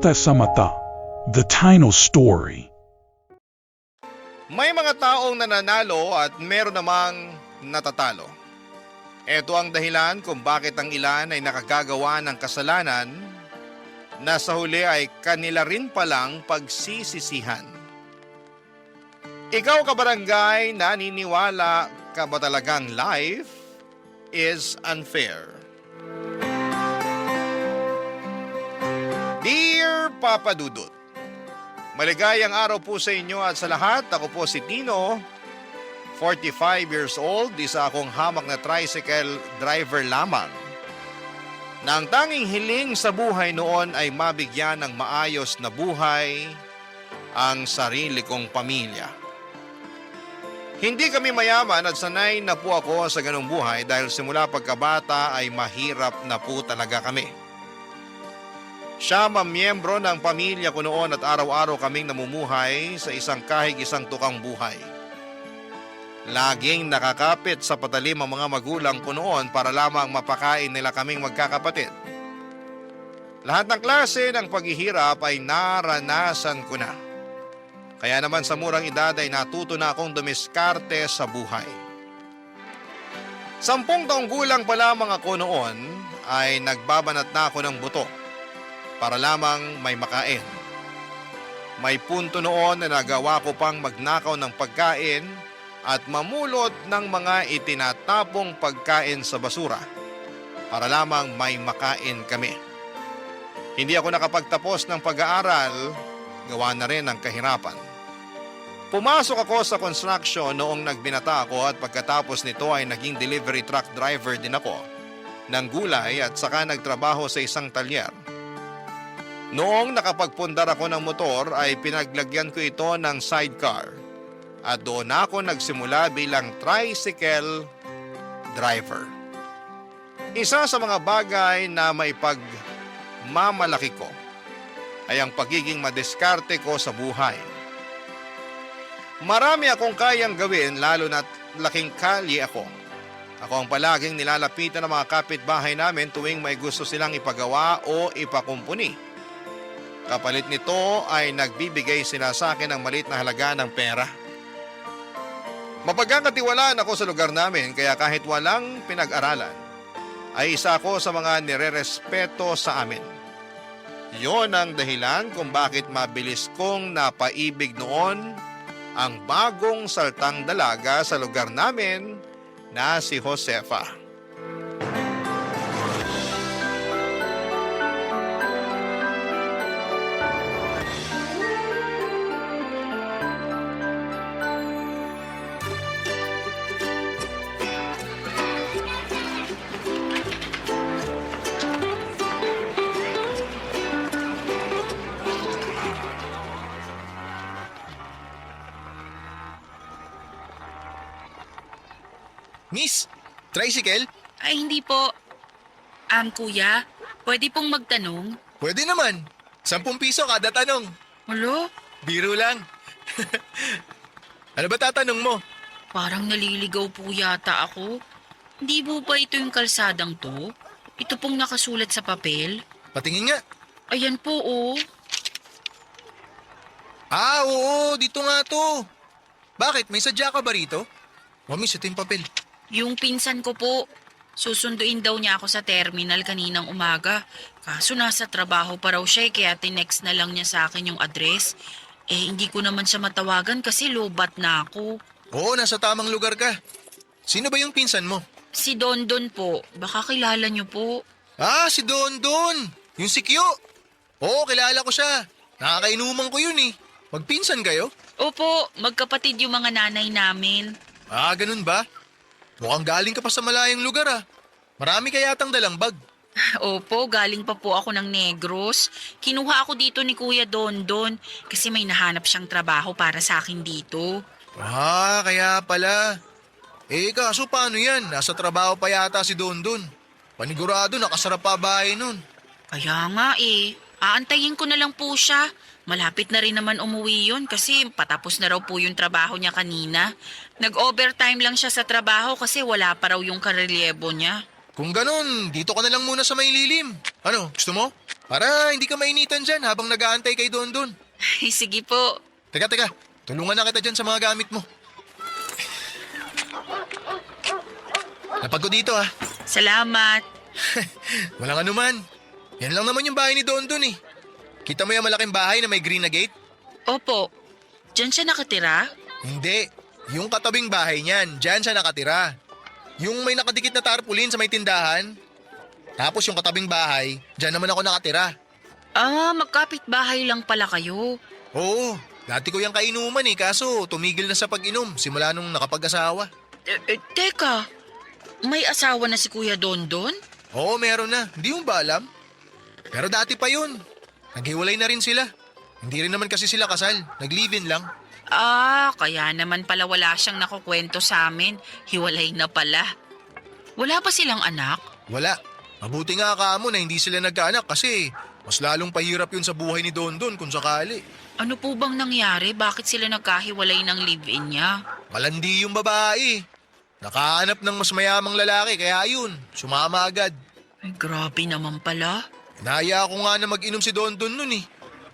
Mata sa Mata, The Tino Story. May mga taong nananalo at meron namang natatalo. Ito ang dahilan kung bakit ang ilan ay nakagagawa ng kasalanan na sa huli ay kanila rin palang pagsisisihan. Ikaw kabarangay, naniniwala ka ba talagang life is unfair? Dear Papa Dudut, maligayang araw po sa inyo at sa lahat. Ako po si Tino, 45 years old, isa akong hamak na tricycle driver lamang. Na ang tanging hiling sa buhay noon ay mabigyan ng maayos na buhay ang sarili kong pamilya. Hindi kami mayaman at sanay na po ako sa ganung buhay dahil simula pagkabata ay mahirap na po talaga kami. Siya miyembro ng pamilya ko noon at araw-araw kaming namumuhay sa isang kahig isang tukang buhay. Laging nakakapit sa patalim ang mga magulang ko noon para lamang mapakain nila kaming magkakapatid. Lahat ng klase ng paghihirap ay naranasan ko na. Kaya naman sa murang edad ay natuto na akong dumiskarte sa buhay. 10 taong gulang pa lamang ako noon ay nagbabanat na ako ng buto para lamang may makain. May punto noon na nagawa ko pang magnakaw ng pagkain at mamulot ng mga itinatapong pagkain sa basura para lamang may makain kami. Hindi ako nakapagtapos ng pag-aaral, gawa na rin ng kahirapan. Pumasok ako sa construction noong nagbinata ako at pagkatapos nito ay naging delivery truck driver din ako ng gulay at saka nagtrabaho sa isang talyer. Noong nakapagpundar ako ng motor ay pinaglagyan ko ito ng sidecar at doon ako nagsimula bilang tricycle driver. Isa sa mga bagay na maipagmamalaki ko ay ang pagiging madiskarte ko sa buhay. Marami akong kayang gawin lalo na't laking kalye ako. Ako ang palaging nilalapitan ng mga kapitbahay namin tuwing may gusto silang ipagawa o ipakumpuni. Kapalit nito ay nagbibigay sila sa akin ng maliit na halaga ng pera. Mapagkakatiwalaan ako sa lugar namin kaya kahit walang pinag-aralan, ay isa ako sa mga nirerespeto sa amin. Yon ang dahilan kung bakit mabilis kong napaibig noon ang bagong saltang dalaga sa lugar namin na si Josefa. Miss, tricycle? Ay, hindi po. Kuya, pwede pong magtanong? Pwede naman. 10 piso kada tanong. Alo, Biro lang. Ano ba tatanong mo? parang naliligaw po yata ako. Hindi po ba ito yung kalsadang to? Ito pong nakasulat sa papel? Patingin nga. Ayan po, oh. Ah, oo, dito nga to. Bakit? May sadya ka ba rito? Oh, miss, ito yung papel. Yung pinsan ko po. Susunduin daw niya ako sa terminal kaninang umaga. Kaso nasa trabaho pa raw siya kaya tinext na lang niya sa akin yung address. Hindi ko naman siya matawagan kasi lobat na ako. Oo, nasa tamang lugar ka. Sino ba yung pinsan mo? Si Dondon po. Baka kilala niyo po. Ah, si Don Don. Yung si Kyo. Oo, kilala ko siya. Nakakainuman ko yun eh. Magpinsan kayo? Opo, magkapatid yung mga nanay namin. Ah, ganun ba? Mukhang galing ka pa sa malayang lugar ah. Marami ka yatang dalang bag. Opo, galing pa po ako ng Negros. Kinuha ako dito ni Kuya Dondon kasi may nahanap siyang trabaho para sa akin dito. Ah, kaya pala. Kaso paano yan? Nasa trabaho pa yata si Don Don. Panigurado, nakasarap pa bahay nun. Kaya nga aantayin ko na lang po siya. Malapit na rin naman umuwi yun kasi patapos na raw po yung trabaho niya kanina. Nag-overtime lang siya sa trabaho kasi wala pa raw yung karelyebo niya. Kung ganun, dito ka na lang muna sa may lilim. Ano, gusto mo? Para hindi ka mainitan dyan habang nag-aantay kay Dondon. Ay, sige po. Teka, tulungan na kita dyan sa mga gamit mo. Napag ko dito ah. Salamat. Walang anuman. Yan lang naman yung bahay ni Dondon eh. Kita mo yung malaking bahay na may green na gate? Opo. Diyan siya nakatira? Hindi. Yung katabing bahay niyan, dyan siya nakatira. Yung may nakadikit na tarpaulin sa may tindahan. Tapos yung katabing bahay, dyan naman ako nakatira. Ah, magkapit-bahay lang pala kayo. Oo, dati ko yung kainuman eh, kaso tumigil na sa pag-inom simula nung nakapag-asawa. Teka, may asawa na si Kuya Dondon? Oo, meron na. Hindi mo ba alam? Pero dati pa yun. Naghiwalay na rin sila. Hindi rin naman kasi sila kasal. Nag-live-in lang. Ah, kaya naman pala wala siyang nakukwento sa amin. Hiwalay na pala. Wala ba silang anak? Wala. Mabuti nga kamo na hindi sila nagkaanak kasi mas lalong pahirap yun sa buhay ni Dondon kung sakali. Ano po bang nangyari? Bakit sila nagkahiwalay ng live-in niya? Malandi yung babae. Nakahanap ng mas mayamang lalaki kaya yun, sumama agad. Ay, grabe naman pala. Naya ko nga na mag-inom si Dondon nun eh.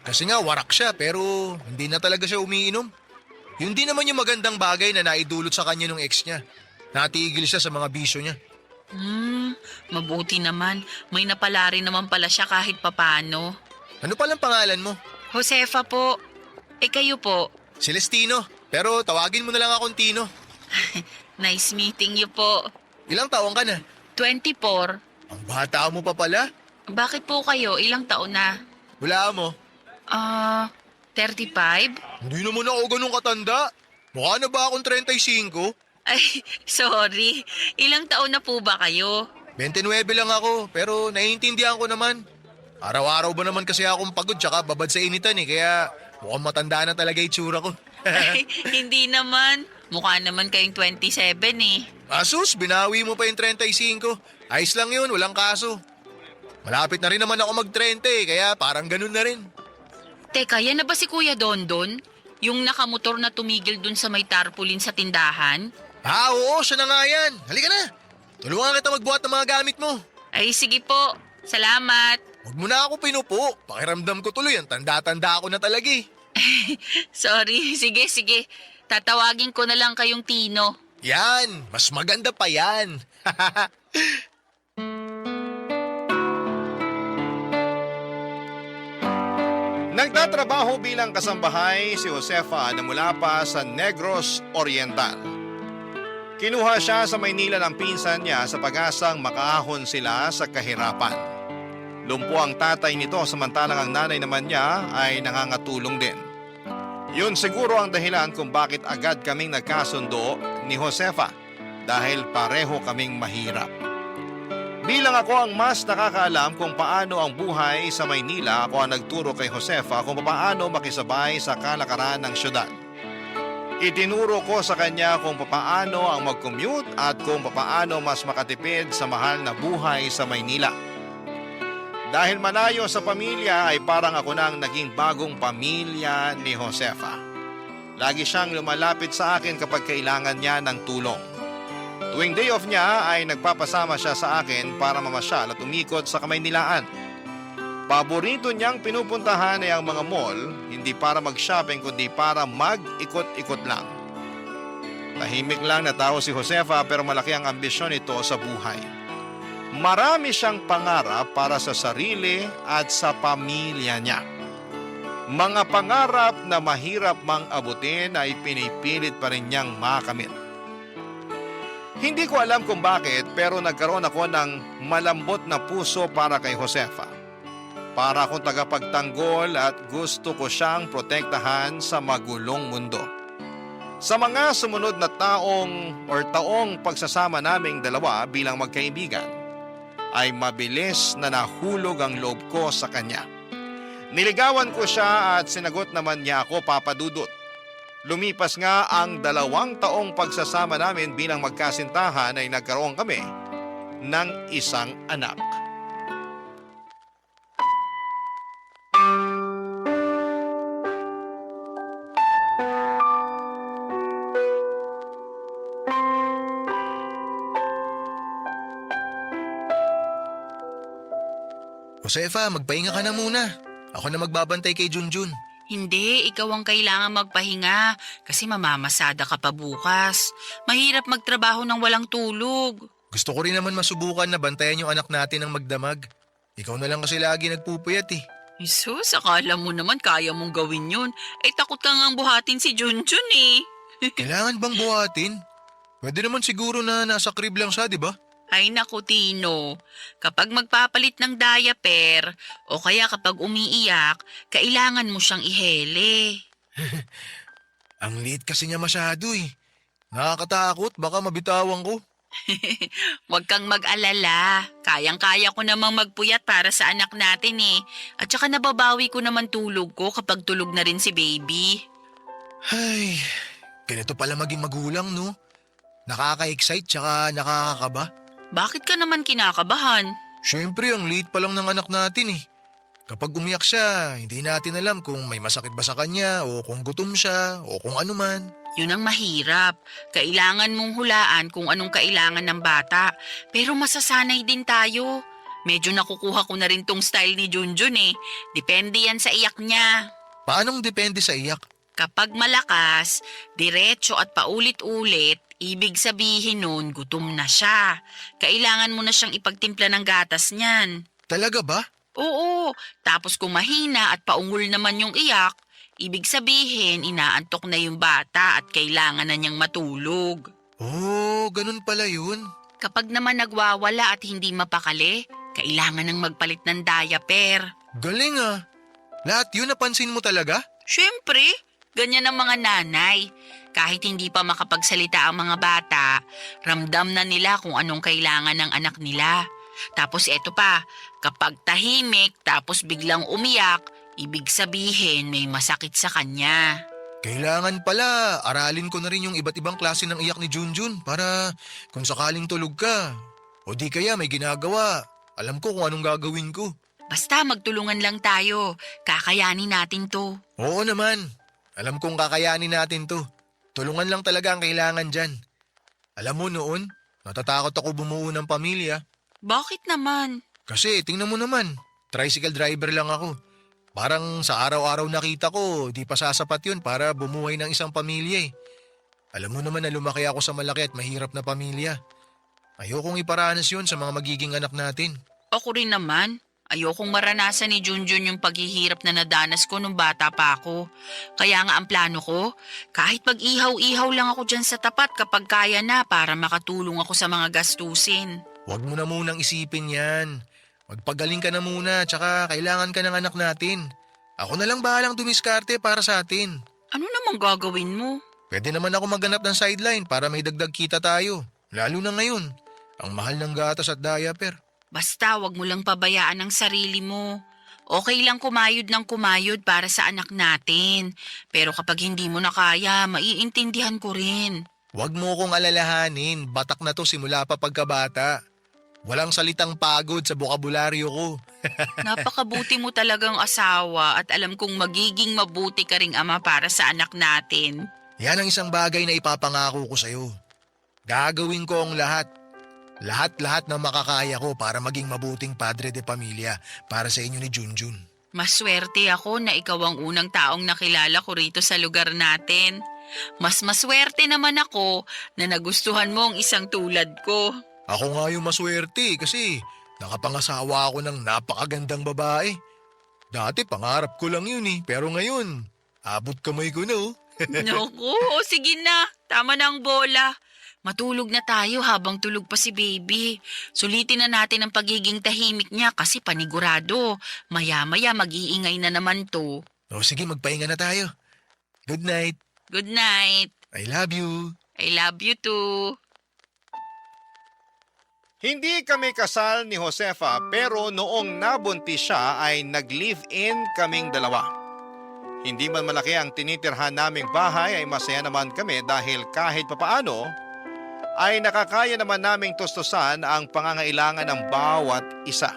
Kasi nga warak siya pero hindi na talaga siya umiinom. Yun din naman yung magandang bagay na naidulot sa kanya nung ex niya. Natigil siya sa mga bisyo niya. Mabuti naman. May napala rin naman pala siya kahit papano. Ano palang pangalan mo? Josefa po. Kayo po. Celestino. Pero tawagin mo na lang akong Tino. Nice meeting you po. Ilang taong ka na? 24. Ang bata mo pa pala. Bakit po kayo? Ilang taon na? Wala mo. 35? Hindi naman ako ganun katanda. Mukha na ba akong 35? Ay, sorry. Ilang taon na po ba kayo? 29 lang ako pero naiintindihan ko naman. Araw-araw ba naman kasi akong pagod tsaka babad sa initan eh kaya mukhang matanda na talaga itsura ko. Ay, hindi naman. Mukha naman kayong 27 eh. Asus, binawi mo pa yung 35. Ayos lang yun, walang kaso. Malapit na rin naman ako mag-30 eh, kaya parang ganun na rin. Teka, yan na ba si Kuya Dondon? Yung nakamotor na tumigil dun sa may tarpaulin sa tindahan? Oo, siya na nga yan. Halika na. Tulungan kita magbuhat ng mga gamit mo. Ay, sige po. Salamat. Huwag mo na ako pinupo. Pakiramdam ko tuloy, ang tanda-tanda ako na talaga eh. Sorry. Sige. Tatawagin ko na lang kayong Tino. Yan, mas maganda pa yan. Nagtatrabaho bilang kasambahay si Josefa na mula pa sa Negros Oriental. Kinuha siya sa Maynila ng pinsan niya sa pag-asang makaahon sila sa kahirapan. Lumpo ang tatay nito samantalang ang nanay naman niya ay nangangatulong din. Yun siguro ang dahilan kung bakit agad kaming nagkasundo ni Josefa dahil pareho kaming mahirap. Bilang ako ang mas nakakaalam kung paano ang buhay sa Maynila, ako ang nagturo kay Josefa kung paano makisabay sa kalakaran ng syudad. Itinuro ko sa kanya kung paano ang mag-commute at kung paano mas makatipid sa mahal na buhay sa Maynila. Dahil malayo sa pamilya ay parang ako nang naging bagong pamilya ni Josefa. Lagi siyang lumalapit sa akin kapag kailangan niya ng tulong. Tuwing day off niya ay nagpapasama siya sa akin para mamasyal at umikot sa Kamaynilaan. Paborito niyang pinupuntahan ay ang mga mall, hindi para mag-shopping kundi para mag-ikot-ikot lang. Tahimik lang na tao si Josefa pero malaki ang ambisyon nito sa buhay. Marami siyang pangarap para sa sarili at sa pamilya niya. Mga pangarap na mahirap mang abutin ay pinipilit pa rin niyang makamit. Hindi ko alam kung bakit pero nagkaroon ako ng malambot na puso para kay Josefa. Para akong tagapagtanggol at gusto ko siyang protektahan sa magulong mundo. Sa mga sumunod na taong pagsasama naming dalawa bilang magkaibigan, ay mabilis na nahulog ang loob ko sa kanya. Niligawan ko siya at sinagot naman niya ako, Papa Dudut. Lumipas nga ang 2 taong pagsasama namin bilang magkasintahan ay nagkaroon kami ng isang anak. Josefa, magpahinga ka na muna. Ako na magbabantay kay Junjun. Hindi, ikaw ang kailangan magpahinga kasi mamamasada ka pa bukas. Mahirap magtrabaho ng walang tulog. Gusto ko rin naman masubukan na bantayan yung anak natin ng magdamag. Ikaw na lang kasi lagi nagpupuyat eh. Isus, akala mo naman kaya mong gawin yun. Eh takot ka ngang buhatin si Junjun eh. Kailangan bang buhatin? Pwede naman siguro na nasa crib lang siya, di ba? Ay naku Tino, kapag magpapalit ng diaper o kaya kapag umiiyak, kailangan mo siyang ihele. Ang liit kasi niya masyado eh. Nakakatakot, baka mabitawan ko. Huwag kang mag-alala, kayang-kaya ko namang magpuyat para sa anak natin eh. At saka nababawi ko naman tulog ko kapag tulog na rin si baby. Ay, ganito pala maging magulang no? Nakaka-excite tsaka nakakakaba. Bakit ka naman kinakabahan? Siyempre, ang liit pa lang ng anak natin eh. Kapag umiyak siya, hindi natin alam kung may masakit ba sa kanya o kung gutom siya o kung ano man. Yun ang mahirap. Kailangan mong hulaan kung anong kailangan ng bata. Pero masasanay din tayo. Medyo nakukuha ko na rin tong style ni Junjun eh. Depende yan sa iyak niya. Paanong depende sa iyak? Kapag malakas, diretso at paulit-ulit, ibig sabihin nun gutom na siya. Kailangan mo na siyang ipagtimpla ng gatas niyan. Talaga ba? Oo, tapos kung mahina at paungol naman yung iyak, ibig sabihin inaantok na yung bata at kailangan na niyang matulog. Oh, ganun pala yun. Kapag naman nagwawala at hindi mapakali, kailangan nang magpalit ng diaper. Galing ah. Lahat yun napansin mo talaga? Siyempre, ganyan ang mga nanay. Kahit hindi pa makapagsalita ang mga bata, ramdam na nila kung anong kailangan ng anak nila. Tapos eto pa, kapag tahimik tapos biglang umiyak, ibig sabihin may masakit sa kanya. Kailangan pala, aralin ko na rin yung iba't ibang klase ng iyak ni Junjun para kung sakaling tulog ka o di kaya may ginagawa, alam ko kung anong gagawin ko. Basta magtulungan lang tayo, kakayanin natin to. Oo naman, alam kong kakayanin natin to. Tulungan lang talaga ang kailangan dyan. Alam mo noon, natatakot ako bumuo ng pamilya. Bakit naman? Kasi tingnan mo naman, tricycle driver lang ako. Parang sa araw-araw nakita ko, di pa sasapat yun para bumuhay ng isang pamilya eh. Alam mo naman na lumaki ako sa malaki at mahirap na pamilya. Ayokong iparanas yun sa mga magiging anak natin. Ako rin naman. Ayokong maranasan ni Junjun yung paghihirap na nadanas ko nung bata pa ako. Kaya nga ang plano ko, kahit pag-ihaw-ihaw lang ako dyan sa tapat kapag kaya na para makatulong ako sa mga gastusin. Huwag mo na munang isipin yan. Magpagaling ka na muna, tsaka kailangan ka ng anak natin. Ako na lang bahalang dumiskarte para sa atin. Ano namang gagawin mo? Pwede naman ako maghanap ng sideline para may dagdag kita tayo. Lalo na ngayon, ang mahal ng gatas at diaper. Basta wag mo lang pabayaan ang sarili mo. Okay lang kumayod ng kumayod para sa anak natin. Pero kapag hindi mo na kaya, maiintindihan ko rin. Huwag mo kong alalahanin, batak na to simula pa pagkabata. Walang salitang pagod sa bokabularyo ko. Napakabuti mo talagang asawa at alam kong magiging mabuti ka ring ama para sa anak natin. Yan ang isang bagay na ipapangako ko sa'yo. Gagawin ko ang lahat. Lahat-lahat na makakaya ko para maging mabuting padre de pamilya para sa inyo ni Junjun. Maswerte ako na ikaw ang unang taong nakilala ko rito sa lugar natin. Mas maswerte naman ako na nagustuhan mo ang isang tulad ko. Ako nga yung maswerte kasi nakapangasawa ako ng napakagandang babae. Dati pangarap ko lang yun pero ngayon, abot kamay ko na oh. Naku, sige na. Tama na ang bola. Matulog na tayo habang tulog pa si baby. Sulitin na natin ang pagiging tahimik niya kasi panigurado. Maya-maya mag-iingay na naman to. O sige, magpahinga na tayo. Good night. Good night. I love you. I love you too. Hindi kami kasal ni Josefa pero noong nabuntis siya ay nag-live-in kaming dalawa. Hindi man malaki ang tinitirhan naming bahay ay masaya naman kami dahil kahit papaano ay nakakaya naman naming tustusan ang pangangailangan ng bawat isa.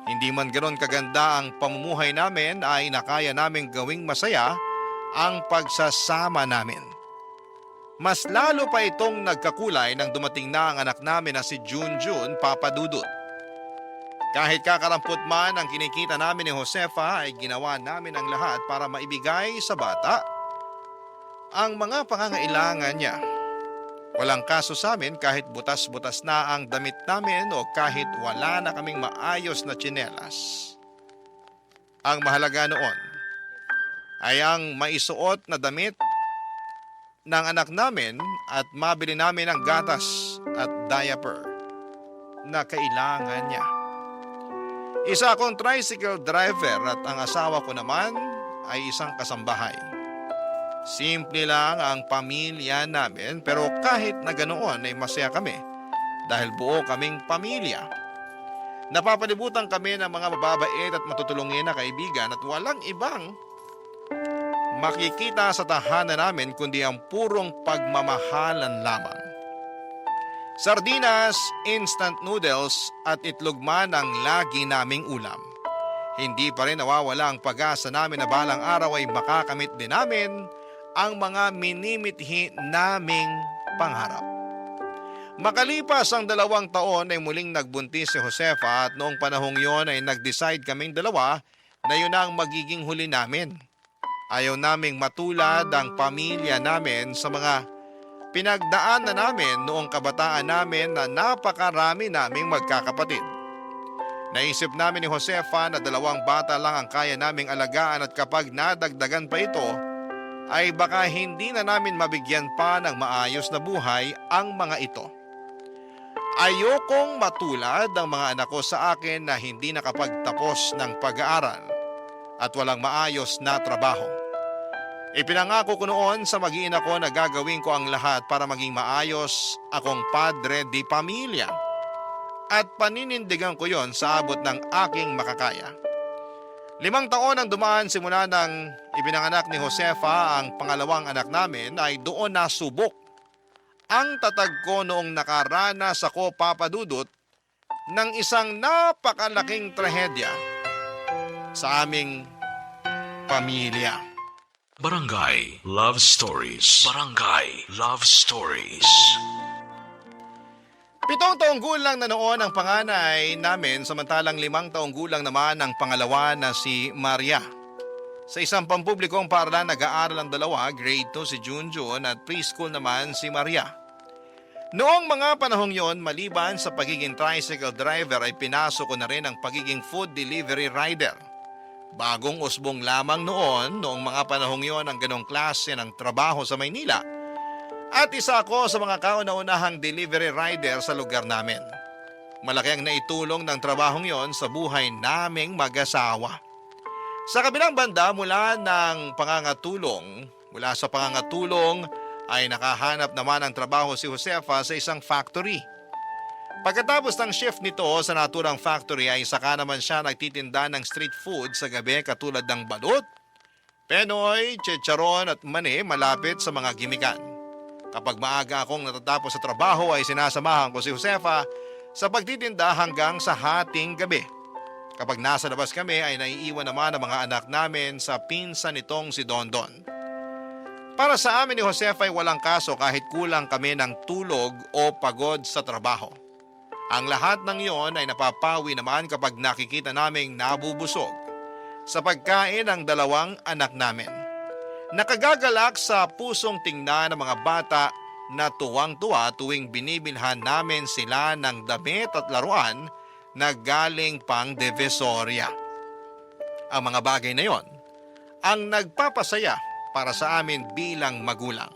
Hindi man ganoon kaganda ang pamumuhay namin ay nakaya naming gawing masaya ang pagsasama namin. Mas lalo pa itong nagkakulay nang dumating na ang anak namin na si Junjun Papadudut. Kahit kakarampot man ang kinikita namin ni Josefa ay ginawa namin ang lahat para maibigay sa bata ang mga pangangailangan niya. Walang kaso sa amin kahit butas-butas na ang damit namin o kahit wala na kaming maayos na tsinelas. Ang mahalaga noon ay ang maisuot na damit ng anak namin at mabili namin ang gatas at diaper na kailangan niya. Isa akong tricycle driver at ang asawa ko naman ay isang kasambahay. Simple lang ang pamilya namin pero kahit na ganoon ay masaya kami dahil buo kaming pamilya. Napapalibutan kami ng mga mababait at matutulungin na kaibigan at walang ibang makikita sa tahanan namin kundi ang purong pagmamahalan lamang. Sardinas, instant noodles at itlog man ang lagi naming ulam. Hindi pa rin nawawala ang pag-asa namin na balang araw ay makakamit din namin ang mga minimithi naming pangarap. Makalipas ang 2 taon ay muling nagbuntis si Josefa at noong panahong yon ay nag-decide kaming dalawa na yun ang magiging huli namin. Ayaw naming matulad ang pamilya namin sa mga pinagdaan na namin noong kabataan namin na napakarami naming magkakapatid. Naisip namin ni Josefa na 2 bata lang ang kaya naming alagaan at kapag nadagdagan pa ito, ay baka hindi na namin mabigyan pa ng maayos na buhay ang mga ito. Ayokong matulad ang mga anak ko sa akin na hindi nakapagtapos ng pag-aaral at walang maayos na trabaho. Ipinangako ko noon sa mag-iina ko na gagawin ko ang lahat para maging maayos akong padre di pamilya at paninindigan ko yon sa abot ng aking makakaya. 5 taon ang dumaan simula nang ipinanganak ni Josefa ang pangalawang anak namin ay doon nasubok ang tatag ko noong nakaranas ako, Papa Dudut, ng isang napakalaking trahedya sa aming pamilya. Barangay Love Stories. Barangay Love Stories. 7 taong gulang na noon ang panganay namin samantalang 5 taong gulang naman ang pangalawa na si Maria. Sa isang pampublikong paaralan nag-aaral ang dalawa, grade 2 si Junjun at preschool naman si Maria. Noong mga panahong yon, maliban sa pagiging tricycle driver ay pinasok ko na rin ang pagiging food delivery rider. Bagong usbong lamang noong mga panahong yon ang ganong klase ng trabaho sa Maynila. At isa ako sa mga kauna-unahang delivery rider sa lugar namin. Malaki ang naitulong ng trabahong yon sa buhay naming mag-asawa. Sa kabilang banda mula sa pangangatulong ay nakahanap naman ng trabaho si Josefa sa isang factory. Pagkatapos ng shift nito sa naturang factory ay saka naman siya nagtitinda ng street food sa gabi katulad ng balut, penoy, chicharon at mani malapit sa mga gimikan. Kapag maaga akong natatapos sa trabaho ay sinasamahan ko si Josefa sa pagtitinda hanggang sa hating gabi. Kapag nasa labas kami ay naiiwan naman ang mga anak namin sa pinsan nitong si Dondon. Para sa amin ni Josefa ay walang kaso kahit kulang kami ng tulog o pagod sa trabaho. Ang lahat ng iyon ay napapawi naman kapag nakikita naming nabubusog sa pagkain ng 2 anak namin. Nakagagalak sa pusong tingnan ng mga bata na tuwang-tuwa tuwing binibilhan namin sila ng damit at laruan na galing pang Divisoria. Ang mga bagay na yon ang nagpapasaya para sa amin bilang magulang.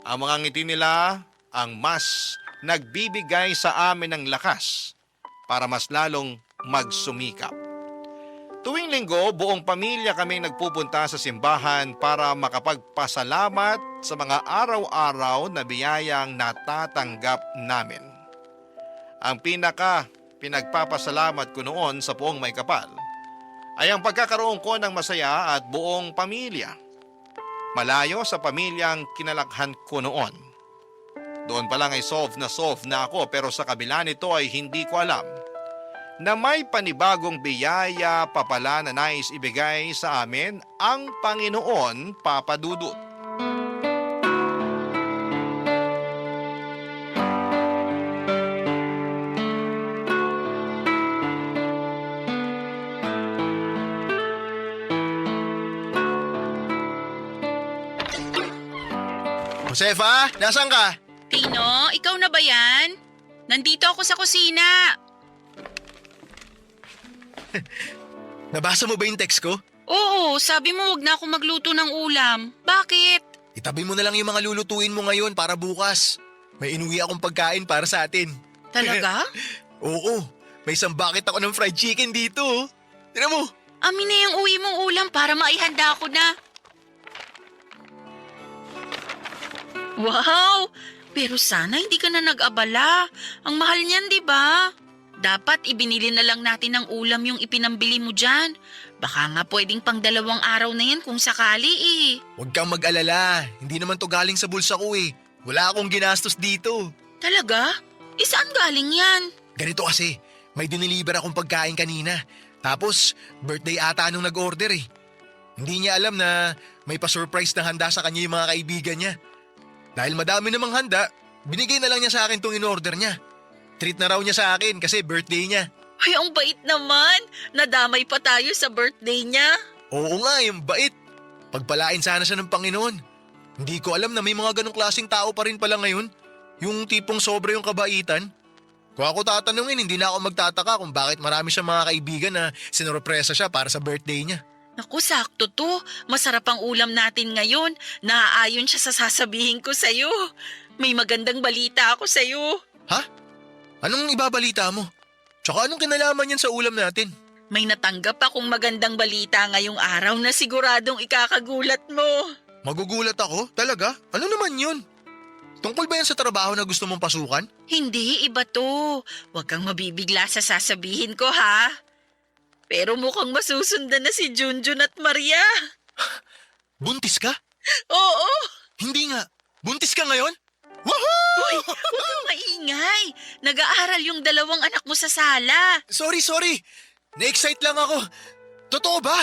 Ang mga ngiti nila ang mas nagbibigay sa amin ng lakas para mas lalong magsumikap. Tuwing linggo, buong pamilya kaming nagpupunta sa simbahan para makapagpasalamat sa mga araw-araw na biyayang natatanggap namin. Ang pinagpapasalamat ko noon sa Poong May Kapal ay ang pagkakaroon ko ng masaya at buong pamilya. Malayo sa pamilyang kinalakhan ko noon. Doon pa lang ay solve na ako pero sa kabila nito ay hindi ko alam na may panibagong biyaya pa pala na nais ibigay sa amin ang Panginoon, Papa Dudut. Josefa, nasaan ka? Tino, ikaw na ba yan? Nandito ako sa kusina. Nabasa mo ba yung text ko? Oo, sabi mo wag na ako magluto ng ulam. Bakit? Itabi mo na lang yung mga lulutuin mo ngayon para bukas. May inuwi akong pagkain para sa atin. Talaga? Oo, may isang bucket ako ng fried chicken dito. Tignan mo. Amin na yung uwi mong ulam para maihanda ko na. Wow! Pero sana hindi ka na nag-abala. Ang mahal niyan, di ba? Dapat ibinili na lang natin ng ulam yung ipinambili mo dyan. Baka nga pwedeng pang 2 araw na yan kung sakali eh. Huwag kang mag-alala. Hindi naman to galing sa bulsa ko eh. Wala akong ginastos dito. Talaga? Saan galing yan? Ganito kasi, may diniliver akong pagkain kanina. Tapos, birthday ata nung nag-order eh. Hindi niya alam na may pa-surprise na handa sa kanya yung mga kaibigan niya. Dahil madami namang handa, binigay na lang niya sa akin tong in-order niya. Treat na raw niya sa akin kasi birthday niya. Ay, ang bait naman. Nadamay pa tayo sa birthday niya. Oo nga, yung bait. Pagpalain sana siya ng Panginoon. Hindi ko alam na may mga ganong klaseng tao pa rin pala ngayon. Yung tipong sobra yung kabaitan. Kung ako tatanungin, hindi na ako magtataka kung bakit marami siyang mga kaibigan na sinurpresa siya para sa birthday niya. Naku, sakto to. Masarap ang ulam natin ngayon. Naaayon siya sa sasabihin ko sa'yo. May magandang balita ako sa'yo. Ha? Anong ibabalita mo? Tsaka anong kinalaman yan sa ulam natin? May natanggap akong magandang balita ngayong araw na siguradong ikakagulat mo. Magugulat ako? Talaga? Ano naman yun? Tungkol ba yan sa trabaho na gusto mong pasukan? Hindi, iba to. Huwag kang mabibigla sa sasabihin ko, ha? Pero mukhang masusundan na si Junjun at Maria. Buntis ka? Oo. Hindi nga. Buntis ka ngayon? Woohoo! Uy, huwag kang maingay. Nag-aaral yung 2 anak mo sa sala. Sorry. Na-excite lang ako. Totoo ba?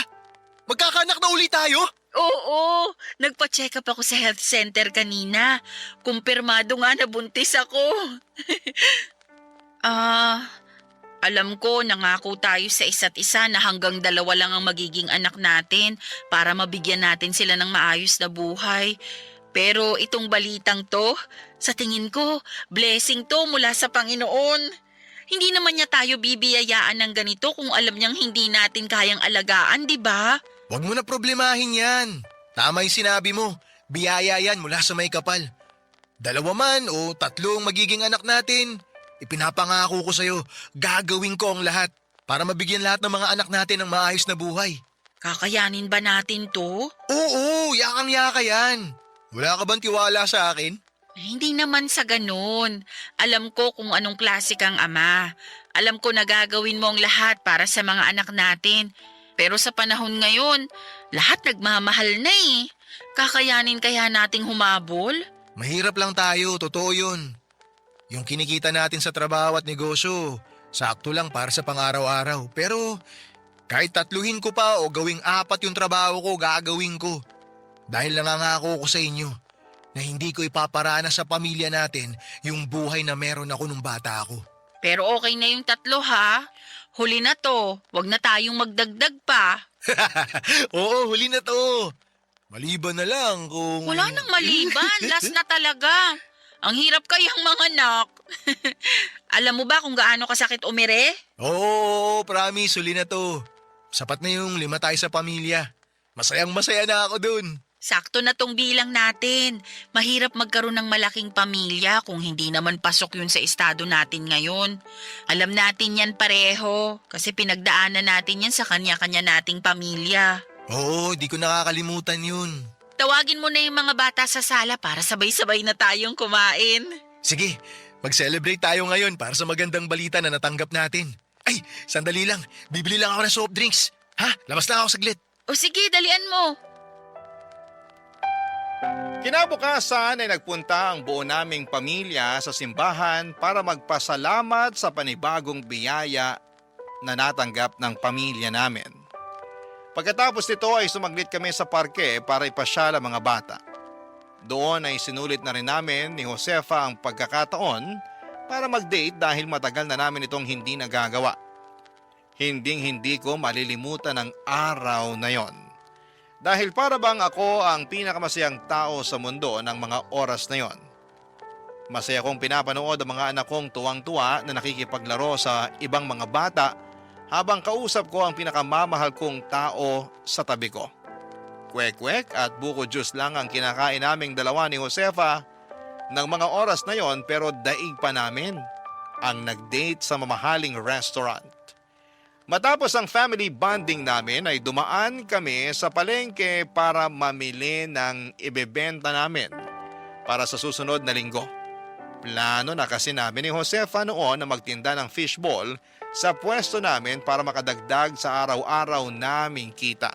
Magkakaanak na ulit tayo? Oo, nagpa-check up ako sa health center kanina. Kumpirmado nga na buntis ako. Alam ko nangako tayo sa isa't isa na hanggang 2 lang ang magiging anak natin para mabigyan natin sila ng maayos na buhay. Pero itong balitang to, sa tingin ko, blessing to mula sa Panginoon. Hindi naman niya tayo bibiyayaan ng ganito kung alam niyang hindi natin kayang alagaan, di ba? Huwag mo na problemahin yan. Tama yung sinabi mo. Biyaya yan mula sa may kapal. 2 man o 3 ang magiging anak natin. Ipinapangako ko sa'yo, gagawin ko ang lahat para mabigyan lahat ng mga anak natin ng maayos na buhay. Kakayanin ba natin to? Oo, yakang-yaka yan. Wala ka bang tiwala sa akin? Hindi naman sa ganun. Alam ko kung anong klase kang ama. Alam ko na gagawin mo ang lahat para sa mga anak natin. Pero sa panahon ngayon, lahat nagmamahal na eh. Kakayanin kaya nating humabol? Mahirap lang tayo, totoo yun. Yung kinikita natin sa trabaho at negosyo, sakto lang para sa pang-araw-araw. Pero kahit 3 ko pa o gawing 4 yung trabaho ko, gagawin ko. Dahil nangangako ko sa inyo na hindi ko ipaparana sa pamilya natin yung buhay na meron ako nung bata ako. Pero okay na yung 3 ha. Huli na to. Huwag na tayong magdagdag pa. Oo, huli na to. Maliban na lang kung... Wala nang maliban. Last na talaga. Ang hirap kayang mga anak. Alam mo ba kung gaano kasakit umire? Oo, promise, huli na to. Sapat na yung 5 tayo sa pamilya. Masayang masaya na ako dun. Sakto na tong bilang natin. Mahirap magkaroon ng malaking pamilya kung hindi naman pasok yun sa estado natin ngayon. Alam natin yan pareho kasi pinagdaanan natin yan sa kanya-kanya nating pamilya. Oo, di ko nakakalimutan yun. Tawagin mo na yung mga bata sa sala para sabay-sabay na tayong kumain. Sige, mag-celebrate tayo ngayon para sa magandang balita na natanggap natin. Ay, sandali lang. Bibili lang ako ng soft drinks. Ha? Labas na ako saglit. O sige, dalian mo. Kinabukasan ay nagpunta ang buo naming pamilya sa simbahan para magpasalamat sa panibagong biyaya na natanggap ng pamilya namin. Pagkatapos nito ay sumaglit kami sa parke para ipasyal ang mga bata. Doon ay sinulit na rin namin ni Josefa ang pagkakataon para mag-date dahil matagal na namin itong hindi nagagawa. Hinding-hindi ko malilimutan ang araw na yon. Dahil para bang ako ang pinakamasayang tao sa mundo ng mga oras na yon. Masaya kong pinapanood ang mga anak kong tuwang-tuwa na nakikipaglaro sa ibang mga bata habang kausap ko ang pinakamamahal kong tao sa tabi ko. Kwek-kwek at buko juice lang ang kinakain naming dalawa ni Josefa ng mga oras na yon, pero daig pa namin ang nag-date sa mamahaling restaurant. Matapos ang family bonding namin ay dumaan kami sa palengke para mamili ng ibebenta namin para sa susunod na linggo. Plano na kasi namin ni Josefa noon na magtinda ng fishball sa pwesto namin para makadagdag sa araw-araw naming kita.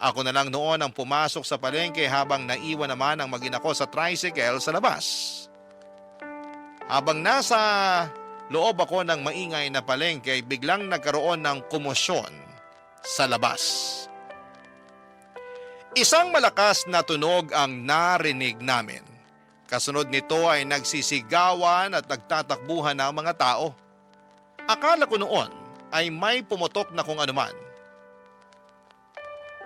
Ako na lang noon ang pumasok sa palengke habang naiwan naman ang mag-ina ko sa tricycle sa labas. Habang nasa loob ako ng maingay na palengke ay biglang nagkaroon ng komosyon sa labas. Isang malakas na tunog ang narinig namin. Kasunod nito ay nagsisigawan at nagtatakbuhan ng mga tao. Akala ko noon ay may pumutok na kung anuman.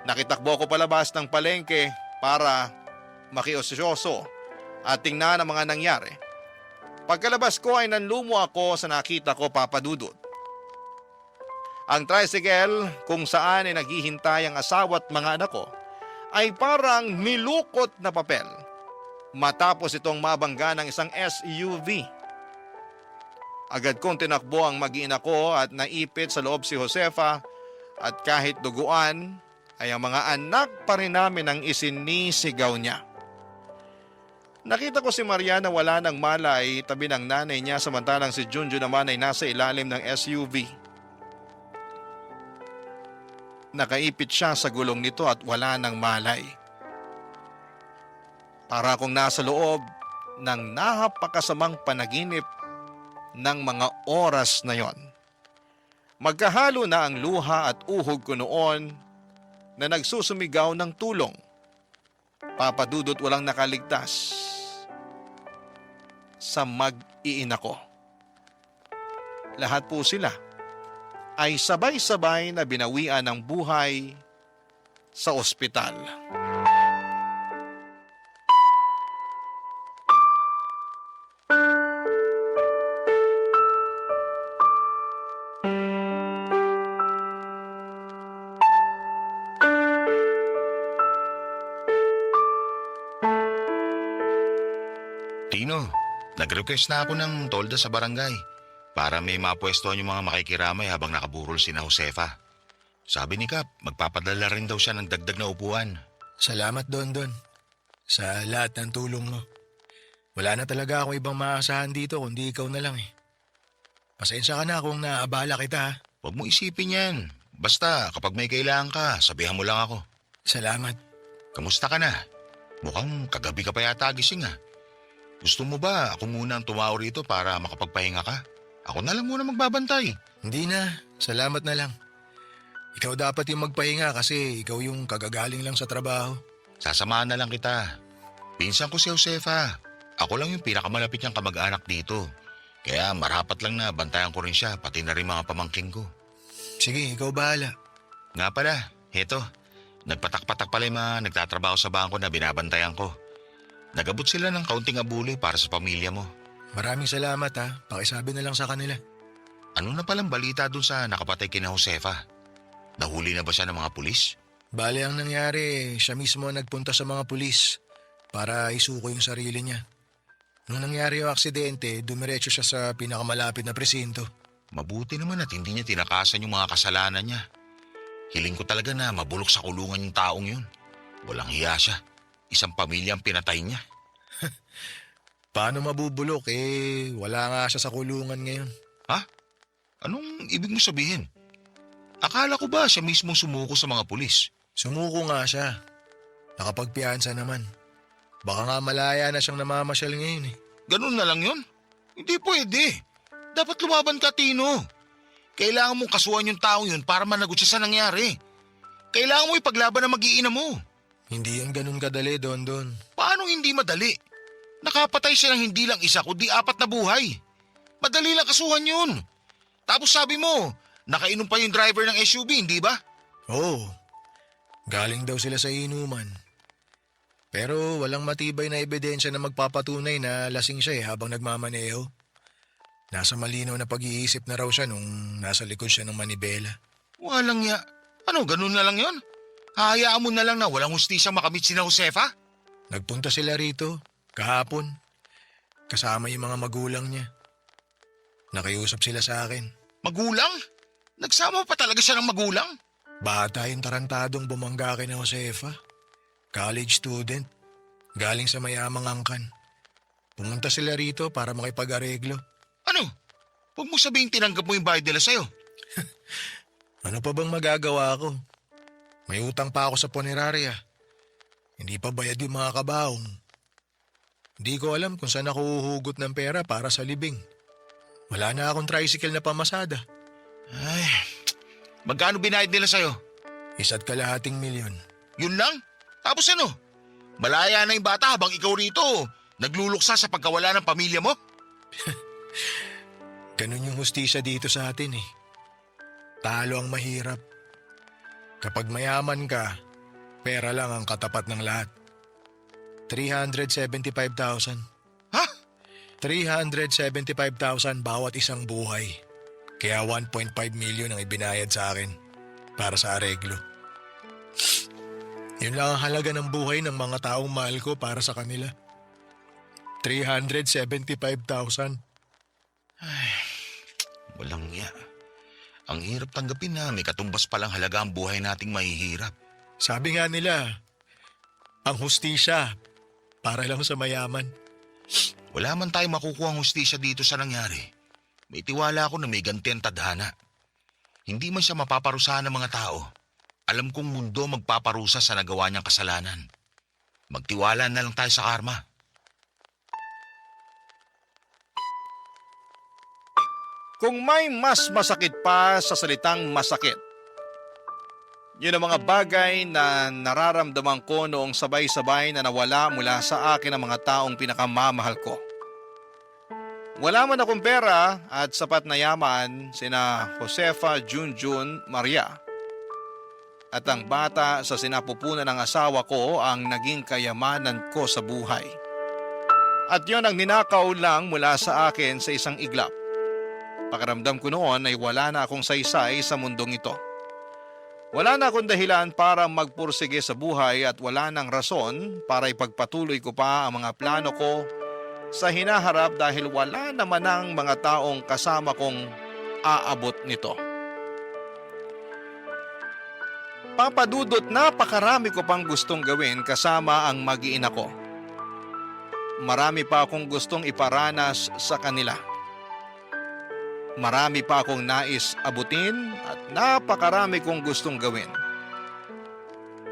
Nakitakbo ko palabas ng palengke para makiosyoso at tingnan ang mga nangyari. Pagkalabas ko ay nanlumo ako sa nakita ko, Papa Dudut. Ang tricycle kung saan ay naghihintay ang asawa at mga anak ko ay parang nilukot na papel matapos itong mabangga ng isang SUV. Agad kong tinakbo ang mag-ina ko at naipit sa loob si Josefa at kahit duguan ay ang mga anak pa rin namin ang isinisigaw niya. Nakita ko si Maria na wala ng malay tabi ng nanay niya samantalang si Junjun naman ay nasa ilalim ng SUV. Nakaipit siya sa gulong nito at wala ng malay. Para akong nasa loob ng napakasamang panaginip ng mga oras na yon. Magkahalo na ang luha at uhog ko noon na nagsusumigaw ng tulong. Papa Dudut, walang nakaligtas sa mag-iina ko. Lahat po sila ay sabay-sabay na binawian ng buhay sa ospital. Tino, nag-request na ako ng tolda sa barangay para may mapwestuhan yung mga makikiramay habang nakaburol si na Josefa. Sabi ni Kap, magpapadala rin daw siya ng dagdag na upuan. Salamat, Dondon, sa lahat ng tulong mo. Wala na talaga akong ibang maasahan dito kundi ikaw na lang eh. Pasensya ka na kung naabala kita ha. Huwag mo isipin yan. Basta kapag may kailangan ka, sabihan mo lang ako. Salamat. Kamusta ka na? Mukhang kagabi ka pa yata gising ah. Gusto mo ba ako muna ang tumaw rito para makapagpahinga ka? Ako na lang muna magbabantay. Hindi na, salamat na lang. Ikaw dapat yung magpahinga kasi ikaw yung kagagaling lang sa trabaho. Sasamahan na lang kita. Pinsan ko si Josefa. Ako lang yung pinakamalapit niyang kamag-anak dito. Kaya marapat lang na bantayan ko rin siya pati na rin mga pamangking ko. Sige, ikaw bahala. Nga pala, heto. Nagpatak-patak pala yung mga nagtatrabaho sa bangko na binabantayan ko. Nagabot sila ng kaunting abuloy para sa pamilya mo. Maraming salamat ha. Pakisabi na lang sa kanila. Ano na palang balita dun sa nakapatay kina Josefa? Nahuli na ba siya ng mga pulis? Bale ang nangyari, siya mismo ang nagpunta sa mga pulis para isuko yung sarili niya. Nung nangyari yung aksidente, dumiretso siya sa pinakamalapit na presinto. Mabuti naman at hindi niya tinakasan yung mga kasalanan niya. Hiling ko talaga na mabulok sa kulungan yung taong yun. Walang hiya siya. Isang pamilya ang pinatay niya. Paano mabubulok wala nga siya sa kulungan ngayon. Ha? Anong ibig mo sabihin? Akala ko ba siya mismong sumuko sa mga pulis? Sumuko nga siya. Nakapagpiyansa naman. Baka nga malaya na siyang namamasyal ngayon eh. Ganun na lang yun? Hindi pwede. Dapat lumaban ka, Tino. Kailangan mong kasuhan yung taong yun para managot siya sa nangyari. Kailangan mo ipaglaban ang mag-iina mo. Hindi yan ganun kadali, Dondon. Paano hindi madali? Nakapatay siya ng hindi lang isa kundi 4 na buhay. Madali lang kasuhan yun. Tapos sabi mo, nakainom pa yung driver ng SUV, hindi ba? Oo. Galing daw sila sa inuman. Pero walang matibay na ebidensya na magpapatunay na lasing siya habang nagmamaneho. Nasa malinaw na pag-iisip na raw siya nung nasa likod siya ng manibela. Walang ya. Ano, ganun na lang yon? Hahayaan mo na lang na walang hustisya makamit si Josefa? Nagpunta sila rito kahapon. Kasama yung mga magulang niya. Nakiusap sila sa akin. Magulang? Nagsama pa talaga siya ng magulang? Bata yung tarantadong bumangga kay na Josefa. College student. Galing sa mayamang angkan. Pumunta sila rito para makipag-areglo. Ano? Huwag mo sabihin tinanggap mo yung bayad nila sa'yo. Ano pa bang magagawa ko? May utang pa ako sa punerarya. Hindi pa bayad yung mga kabaong. Hindi ko alam kung saan ako huhugot ng pera para sa libing. Wala na akong tricycle na pamasada. Ay, magkano binayad nila sa'yo? 1.2 milyon. Yun lang? Tapos ano? Malaya na yung bata habang ikaw rito nagluluksa sa pagkawala ng pamilya mo? Ganun yung hustisya dito sa atin eh. Talo ang mahirap. Kapag mayaman ka, pera lang ang katapat ng lahat. 375,000. Ha? 375,000 bawat isang buhay. Kaya 1.5 million ang ibinayad sa akin para sa areglo. Yun lang ang halaga ng buhay ng mga taong mahal ko para sa kanila. 375,000. Walang ya. Ang hirap tanggapin na may katumbas palang halaga ang buhay nating mahihirap. Sabi nga nila, ang hustisya para lang sa mayaman. Wala man tayo makukuha ang hustisya dito sa nangyari. May tiwala ako na may ganti ang tadhana. Hindi man siya mapaparusahan ng mga tao. Alam kong mundo magpaparusa sa nagawa niyang kasalanan. Magtiwala na lang tayo sa karma. Kung may mas masakit pa sa salitang masakit, yun ang mga bagay na nararamdaman ko noong sabay-sabay na nawala mula sa akin ang mga taong pinakamamahal ko. Wala man akong pera at sapat na yaman sina Josefa, Junjun, Maria. At ang bata sa sinapupunan ng asawa ko ang naging kayamanan ko sa buhay. At yon ang ninakaw lang mula sa akin sa isang iglap. Pakiramdam ko noon ay wala na akong saysay sa mundong ito. Wala na akong dahilan para magpursige sa buhay at wala nang rason para ipagpatuloy ko pa ang mga plano ko sa hinaharap dahil wala naman ang mga taong kasama kong aabot nito. Papadudot, napakarami ko pang gustong gawin kasama ang mag-iina ko. Marami pa akong gustong iparanas sa kanila. Marami pa akong nais abutin at napakarami kong gustong gawin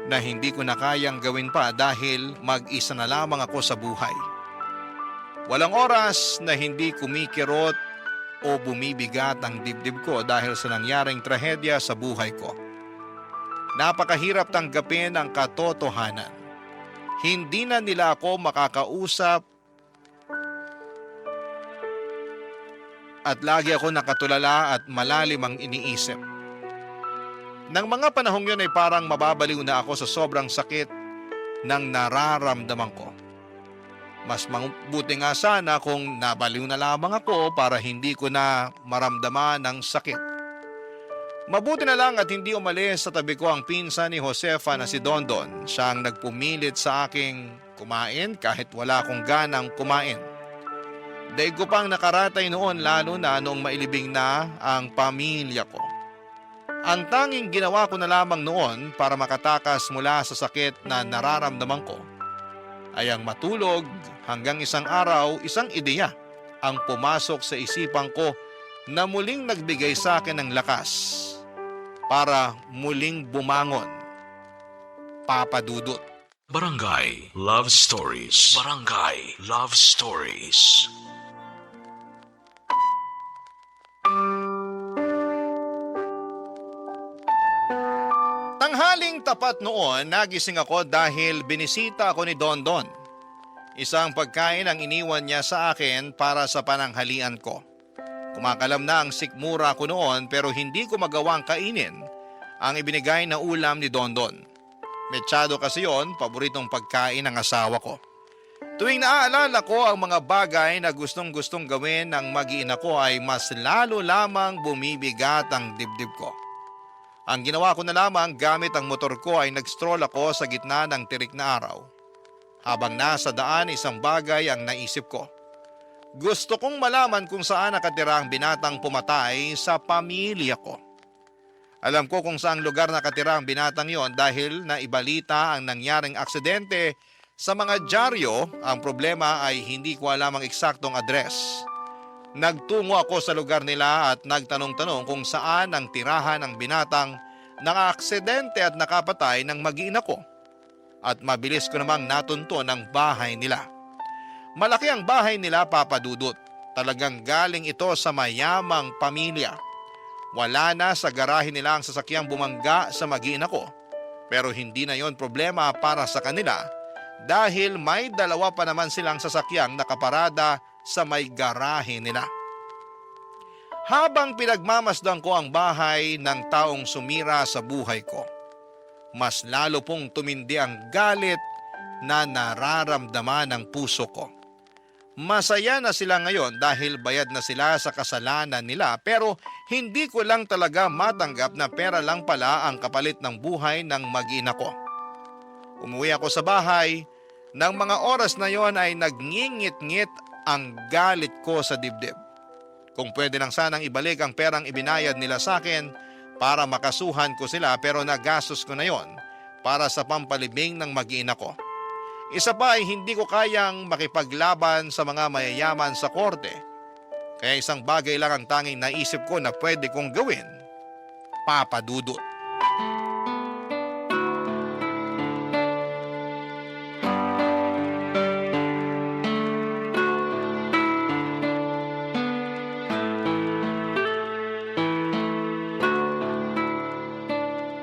na hindi ko na kayang gawin pa dahil mag-isa na lamang ako sa buhay. Walang oras na hindi kumikirot o bumibigat ang dibdib ko dahil sa nangyaring trahedya sa buhay ko. Napakahirap tanggapin ang katotohanan. Hindi na nila ako makakausap at lagi ako nakatulala at malalim ang iniisip. Nang mga panahong yun ay parang mababaliw na ako sa sobrang sakit ng nararamdaman ko. Mas mabuti nga sana kung nabaliw na lamang ako para hindi ko na maramdaman ang sakit. Mabuti na lang at hindi umalis sa tabi ko ang pinsan ni Josefa na si Dondon. Siya ang nagpumilit sa aking kumain kahit wala akong ganang kumain. Daig ko pang nakaratay noon lalo na noong mailibing na ang pamilya ko. Ang tanging ginawa ko na lamang noon para makatakas mula sa sakit na nararamdaman ko ay ang matulog hanggang isang araw, isang ideya ang pumasok sa isipan ko na muling nagbigay sa akin ng lakas para muling bumangon. Papadudot. Barangay Love Stories. Barangay Love Stories. Tanghaling tapat noon, nagising ako dahil binisita ako ni Dondon. Isang pagkain ang iniwan niya sa akin para sa pananghalian ko. Kumakalam na ang sikmura ko noon pero hindi ko magawang kainin ang ibinigay na ulam ni Dondon. Mechado kasi yon, paboritong pagkain ng asawa ko. Tuwing naaalala ko ang mga bagay na gustong-gustong gawin ng mag-iina ko ay mas lalo lamang bumibigat ang dibdib ko. Ang ginawa ko na lamang gamit ang motor ko ay nag-stroll ako sa gitna ng tirik na araw. Habang nasa daan, isang bagay ang naisip ko. Gusto kong malaman kung saan nakatira ang binatang pumatay sa pamilya ko. Alam ko kung saang lugar nakatira ang binatang yon dahil naibalita ang nangyaring aksidente sa mga dyaryo. Ang problema ay hindi ko alam ang eksaktong address. Nagtungo ako sa lugar nila at nagtanong-tanong kung saan ang tirahan ng binatang naka-aksidente at nakapatay ng mag-iina ko. At mabilis ko namang natunto ang bahay nila. Malaki ang bahay nila, Papa Dudut. Talagang galing ito sa mayamang pamilya. Wala na sa garahe nila ang sasakyang bumangga sa mag-iina ko. Pero hindi na yon problema para sa kanila dahil may dalawa pa naman silang sasakyang nakaparada sa may garahe nila. Habang pinagmamasdan ko ang bahay ng taong sumira sa buhay ko, mas lalo pong tumindi ang galit na nararamdaman ng puso ko. Masaya na sila ngayon dahil bayad na sila sa kasalanan nila, pero hindi ko lang talaga matanggap na pera lang pala ang kapalit ng buhay ng mag-ina ko. Umuwi ako sa bahay. Nang mga oras na yon ay nagngingit-ngit ang galit ko sa dibdib. Kung pwede lang sanang ibalik ang perang ibinayad nila sa akin para makasuhan ko sila, pero nagastos ko na yon para sa pampalibing ng mag-ina ko. Isa pa ay hindi ko kayang makipaglaban sa mga mayayaman sa korte. Kaya isang bagay lang ang tanging naisip ko na pwede kong gawin, Papa Dudut.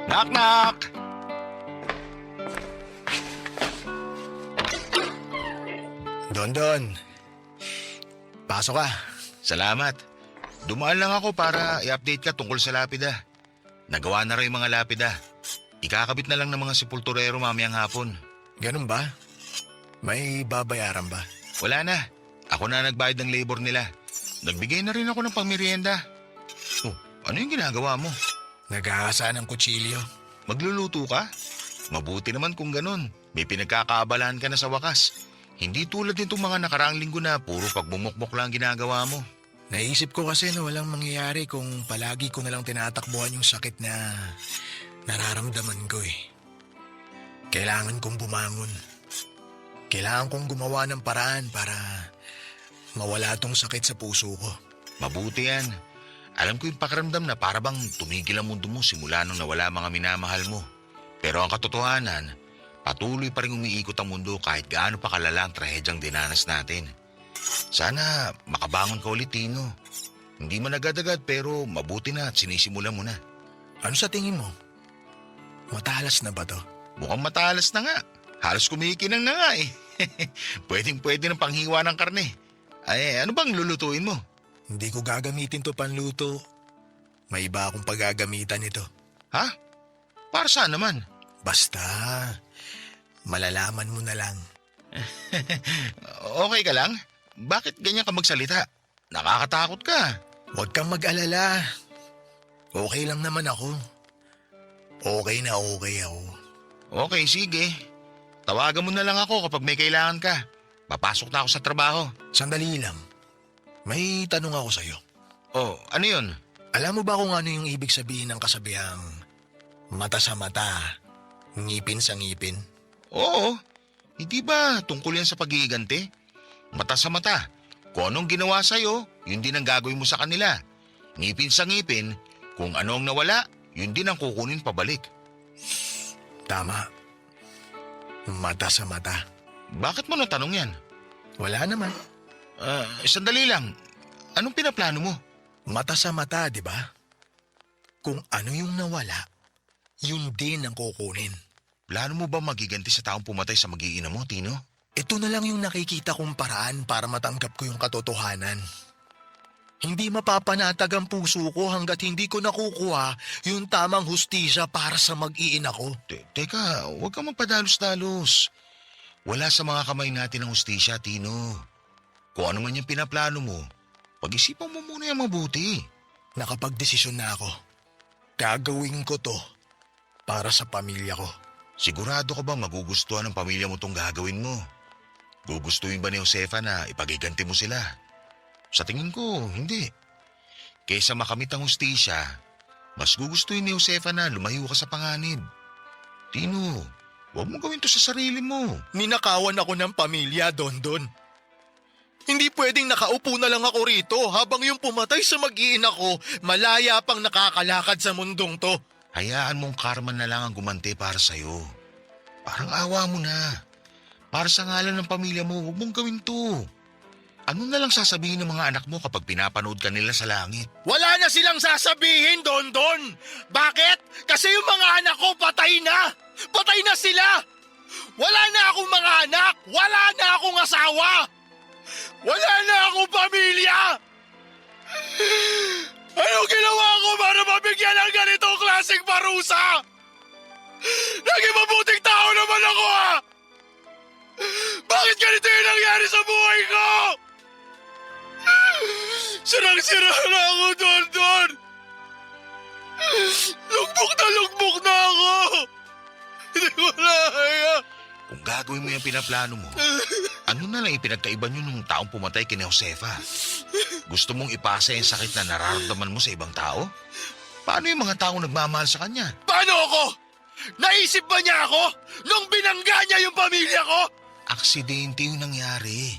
Knock-knock! Don, pasok ka. Salamat. Dumaan lang ako para i-update ka tungkol sa lapida. Nagawa na rin yung mga lapida. Ikakabit na lang ng mga sepulturero mamayang hapon. Ganun ba? May babayaran ba? Wala na. Ako na nagbayad ng labor nila. Nagbigay na rin ako ng pangmerienda. Oh, ano yung ginagawa mo? Nag-aasa ng kutsilyo. Magluluto ka? Mabuti naman kung ganun. May pinagkakaabalahan ka na sa wakas. Hindi tulad nitong mga nakaraang linggo na puro pagbumukmok lang ginagawa mo. Naisip ko kasi na walang mangyayari kung palagi ko nalang tinatakbuhan yung sakit na nararamdaman ko eh. Kailangan kong bumangon. Kailangan kong gumawa ng paraan para mawala tong sakit sa puso ko. Mabuti yan. Alam ko yung pakiramdam na para bang tumigil ang mundo mo simula nung nawala mga minamahal mo. Pero ang katotohanan, patuloy pa rin umiikot ang mundo kahit gaano pa kalala ang trahedyang dinanas natin. Sana makabangon ka ulit, Tino. Hindi man agad-agad pero mabuti na at sinisimula mo na. Ano sa tingin mo? Matalas na ba to? Mukhang matalas na nga. Halos kumikinang na nga eh. Pwedeng-pwede ng panghiwa ng karne. Ay, ano bang lulutuin mo? Hindi ko gagamitin to panluto. May iba akong paggagamitan nito. Ha? Para saan naman? Basta, malalaman mo na lang. Okay ka lang? Bakit ganyan ka magsalita? Nakakatakot ka. Huwag kang mag-alala. Okay lang naman ako. Okay na okay ako. Okay, sige. Tawagan mo na lang ako kapag may kailangan ka. Papasok na ako sa trabaho. Sandali lang. May tanong ako sa'yo. Oh, ano yun? Alam mo ba kung ano yung ibig sabihin ng kasabihang mata sa mata, ngipin sa ngipin? Oo. Hindi ba tungkol yan sa pag-iiganti? Mata sa mata. Kung anong ginawa sa'yo, yun din ang gagawin mo sa kanila. Ngipin sa ngipin, kung ano ang nawala, yun din ang kukunin pabalik. Tama. Mata sa mata. Bakit mo natanong yan? Wala naman. Sandali lang. Anong pinaplano mo? Mata sa mata, di ba? Kung ano yung nawala, yun din ang kukunin. Plano mo ba magiganti sa taong pumatay sa mag-iina mo, Tino? Ito na lang yung nakikita kong paraan para matanggap ko yung katotohanan. Hindi mapapanatag ang puso ko hanggat hindi ko nakukuha yung tamang hustisya para sa mag-iina ko. Teka, huwag kang magpadalos-dalos. Wala sa mga kamay natin ang hustisya, Tino. Kung ano man yung pinaplano mo, pag-isipan mo muna yung mabuti. Nakapagdesisyon na ako. Gagawin ko to para sa pamilya ko. Sigurado ka ba magugustuhan ng pamilya mo tong gagawin mo? Gugustuhin ba ni Josefa na ipagiganti mo sila? Sa tingin ko, hindi. Kaysa makamit ang hustisya, mas gugustuhin ni Josefa na lumayo ka sa panganib. Tino, huwag mo gawin to sa sarili mo. Ninakawan ako ng pamilya, Dondon. Hindi pwedeng nakaupo na lang ako rito habang yung pumatay sa mag-iina ko malaya pang nakakalakad sa mundong to. Hayaan mong karma na lang ang gumanti para sa'yo. Parang awa mo na. Para sa ngalan ng pamilya mo, huwag mong gawin to. Ano na lang sasabihin ng mga anak mo kapag pinapanood ka nila sa langit? Wala na silang sasabihin, Dondon. Bakit? Kasi yung mga anak ko patay na. Patay na sila. Wala na akong mga anak. Wala na akong asawa. Wala na akong pamilya. Anong ginawa ko para mabigyan ng ganitong klaseng parusa? Naging mabuting tao naman ako Bakit ganito yung nangyari sa buhay ko? Sirang-sira na ako, Dondon. Lugbok na ako. Hindi ko kaya. Kung gagawin mo yung pinaplano mo, ano na lang ipinagkaiba nyo nung taong pumatay kina Josefa? Gusto mong ipasa yung sakit na nararamdaman mo sa ibang tao? Paano yung mga taong nagmamahal sa kanya? Paano ako? Naisip ba niya ako nung binangga niya yung pamilya ko? Aksidente yung nangyari.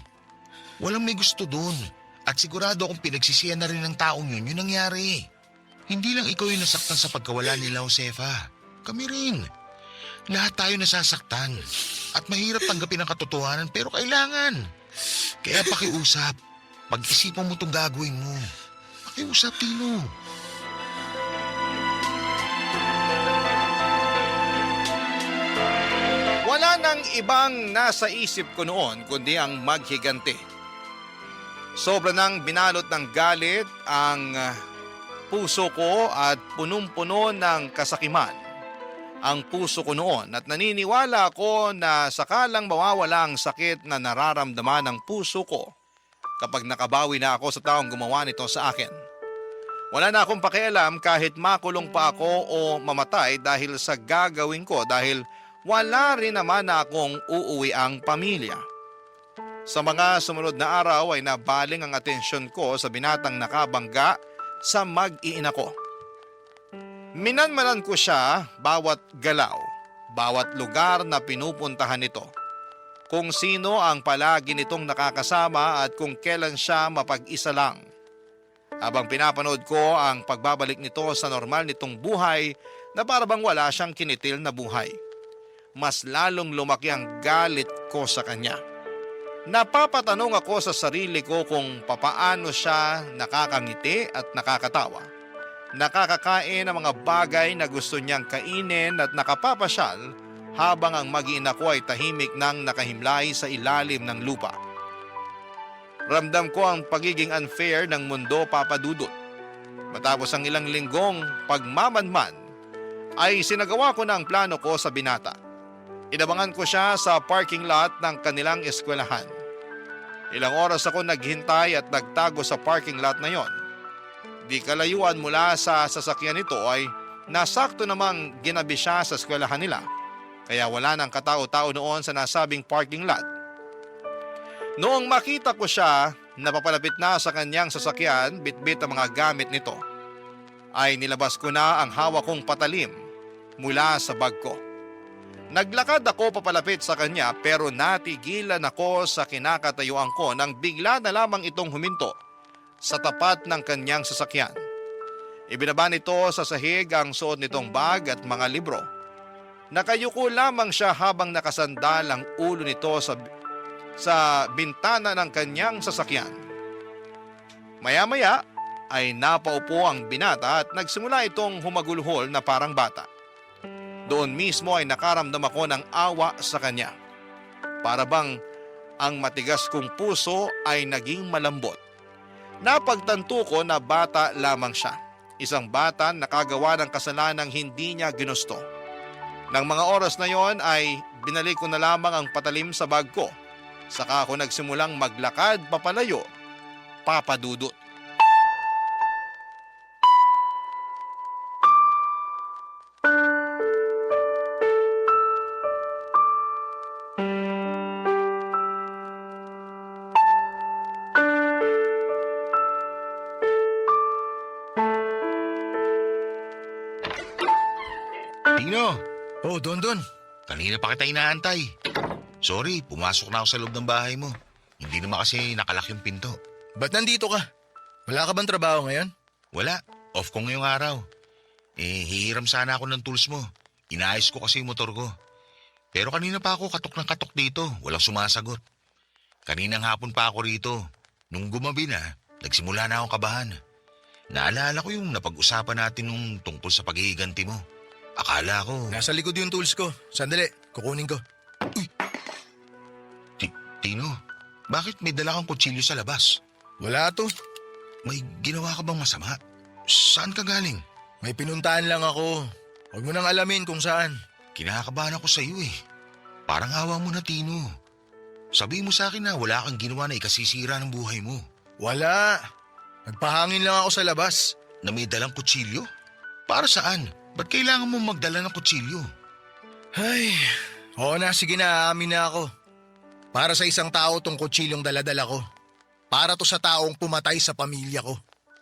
Walang may gusto dun. At sigurado akong pinagsisiyan na rin ng taong yun yung nangyari. Hindi lang ikaw yung nasaktan sa pagkawala nila, Josefa. Kami rin. Lahat tayo nasasaktan. At mahirap tanggapin ang katotohanan pero kailangan. Kaya pakiusap. Pag-isipan mo itong gagawin mo. Pakiusap, Tino. Wala nang ibang nasa isip ko noon kundi ang maghiganti. Sobra nang binalot ng galit ang puso ko at punong-puno ng kasakiman ang puso ko noon at naniniwala ako na sakalang mawawala ang sakit na nararamdaman ng puso ko kapag nakabawi na ako sa taong gumawa nito sa akin. Wala na akong pakialam kahit makulong pa ako o mamatay dahil sa gagawin ko dahil wala rin naman na akong uuwi ang pamilya. Sa mga sumunod na araw ay nabaling ang atensyon ko sa binatang nakabangga sa mag-iina ko. Minanmanan ko siya bawat galaw, bawat lugar na pinupuntahan nito. Kung sino ang palagi nitong nakakasama at kung kailan siya mapag-isa lang. Habang pinapanood ko ang pagbabalik nito sa normal nitong buhay na parabang wala siyang kinitil na buhay. Mas lalong lumaki ang galit ko sa kanya. Napapatanong ako sa sarili ko kung papaano siya nakakangiti at nakakatawa. Nakakakain ng mga bagay na gusto niyang kainin at nakapapasyal habang ang mag-iina ko ay tahimik nang nakahimlay sa ilalim ng lupa. Ramdam ko ang pagiging unfair ng mundo, Papa Dudut. Matapos ang ilang linggong pagmamanman, ay sinagawa ko na ang plano ko sa binata. Inabangan ko siya sa parking lot ng kanilang eskwelahan. Ilang oras ako naghintay at nagtago sa parking lot na yon. Di kalayuan mula sa sasakyan nito ay nasakto namang ginabi siya sa eskwelahan nila. Kaya wala nang katao-tao noon sa nasabing parking lot. Noong makita ko siya, napapalapit na sa kanyang sasakyan, bitbit ang mga gamit nito, ay nilabas ko na ang hawak kong patalim mula sa bag ko. Naglakad ako papalapit sa kanya pero natigilan ako sa kinakatayuan ko nang bigla na lamang itong huminto sa tapat ng kanyang sasakyan. Ibinaba nito sa sahig ang suot nitong bag at mga libro. Nakayuko lamang siya habang nakasandal ang ulo nito sa bintana ng kanyang sasakyan. Maya-maya ay napaupo ang binata at nagsimula itong humagulhol na parang bata. Doon mismo ay nakaramdam ako ng awa sa kanya. Para bang ang matigas kong puso ay naging malambot. Napagtanto ko na bata lamang siya. Isang bata nakagawa ng kasalanang hindi niya ginusto. Nang mga oras na yon ay binalik ko na lamang ang patalim sa bag ko. Saka ako nagsimulang maglakad papalayo, papadudot. Tino, Oh, Dondon. kanina pa kita inaantay. Sorry, pumasok na ako sa loob ng bahay mo. Hindi naman kasi nakalak yung pinto. Ba't nandito ka? Wala ka bang trabaho ngayon? Wala, off ko ngayong araw. Hihiram sana ako ng tools mo. Inaayos ko kasi yung motor ko. Pero kanina pa ako katok ng katok dito, walang sumasagot. Kaninang hapon pa ako rito. Nung gumabi na, nagsimula na akong kabahan. Naalala ko yung napag-usapan natin nung tungkol sa paghihiganti mo. Akala ko, Nasa likod yung tools ko. Sandali, kukunin ko. Tino, bakit may dala kang kutsilyo sa labas? Wala to. May ginawa ka bang masama? Saan ka galing? May pinuntahan lang ako. Huwag mo nang alamin kung saan. Kinakabahan ako sa iyo eh. Parang awa mo na, Tino. Sabi mo sa akin na wala kang ginawa na ikasisira ng buhay mo. Wala. Nagpahangin lang ako sa labas. Na may dalang kutsilyo? Para saan? Ba't kailangan mo magdala ng kutsilyo? Ay, oo na, sige na, aamin na ako. Para sa isang tao tong kutsilyong daladala ko. Para to sa taong pumatay sa pamilya ko.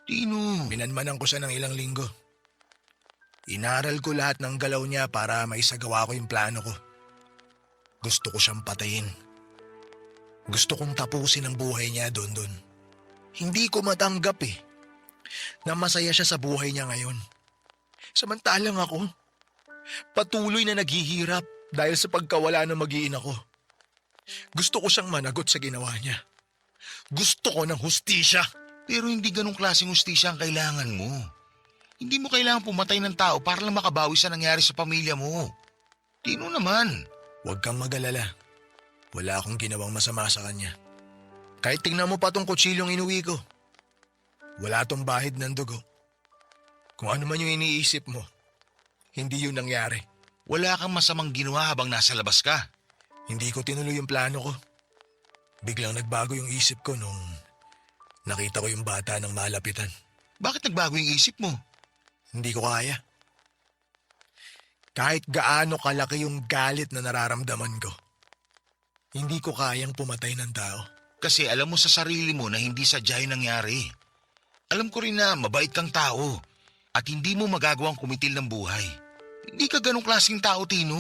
Tino, Minanmanan ko siya ng ilang linggo. Inaral ko lahat ng galaw niya para maisagawa ko yung plano ko. Gusto ko siyang patayin. Gusto kong tapusin ang buhay niya, Dondon. Hindi ko matanggap na masaya siya sa buhay niya ngayon. Samantalang ako, patuloy na naghihirap dahil sa pagkawala ng mag-iina ko. Gusto ko siyang managot sa ginawa niya. Gusto ko ng hustisya. pero hindi ganong klaseng hustisya ang kailangan mo. Hindi mo kailangan pumatay ng tao para lang makabawi sa nangyari sa pamilya mo. Tino naman. Huwag kang mag-alala. Wala akong ginawang masama sa kanya. Kahit tingnan mo pa tong kutsilyong inuwi ko. Wala tong bahid ng dugo. Kung ano man yung iniisip mo, hindi yun nangyari. Wala kang masamang ginawa habang nasa labas ka. Hindi ko tinuloy yung plano ko. Biglang nagbago yung isip ko nung nakita ko yung bata ng malapitan. Bakit nagbago yung isip mo? Hindi ko kaya. Kahit gaano kalaki yung galit na nararamdaman ko, hindi ko kayang pumatay ng tao. Kasi alam mo sa sarili mo na hindi sadya yung nangyari. Alam ko rin na mabait kang tao at hindi mo magagawang kumitil ng buhay. Hindi ka ganong klaseng tao, Tino.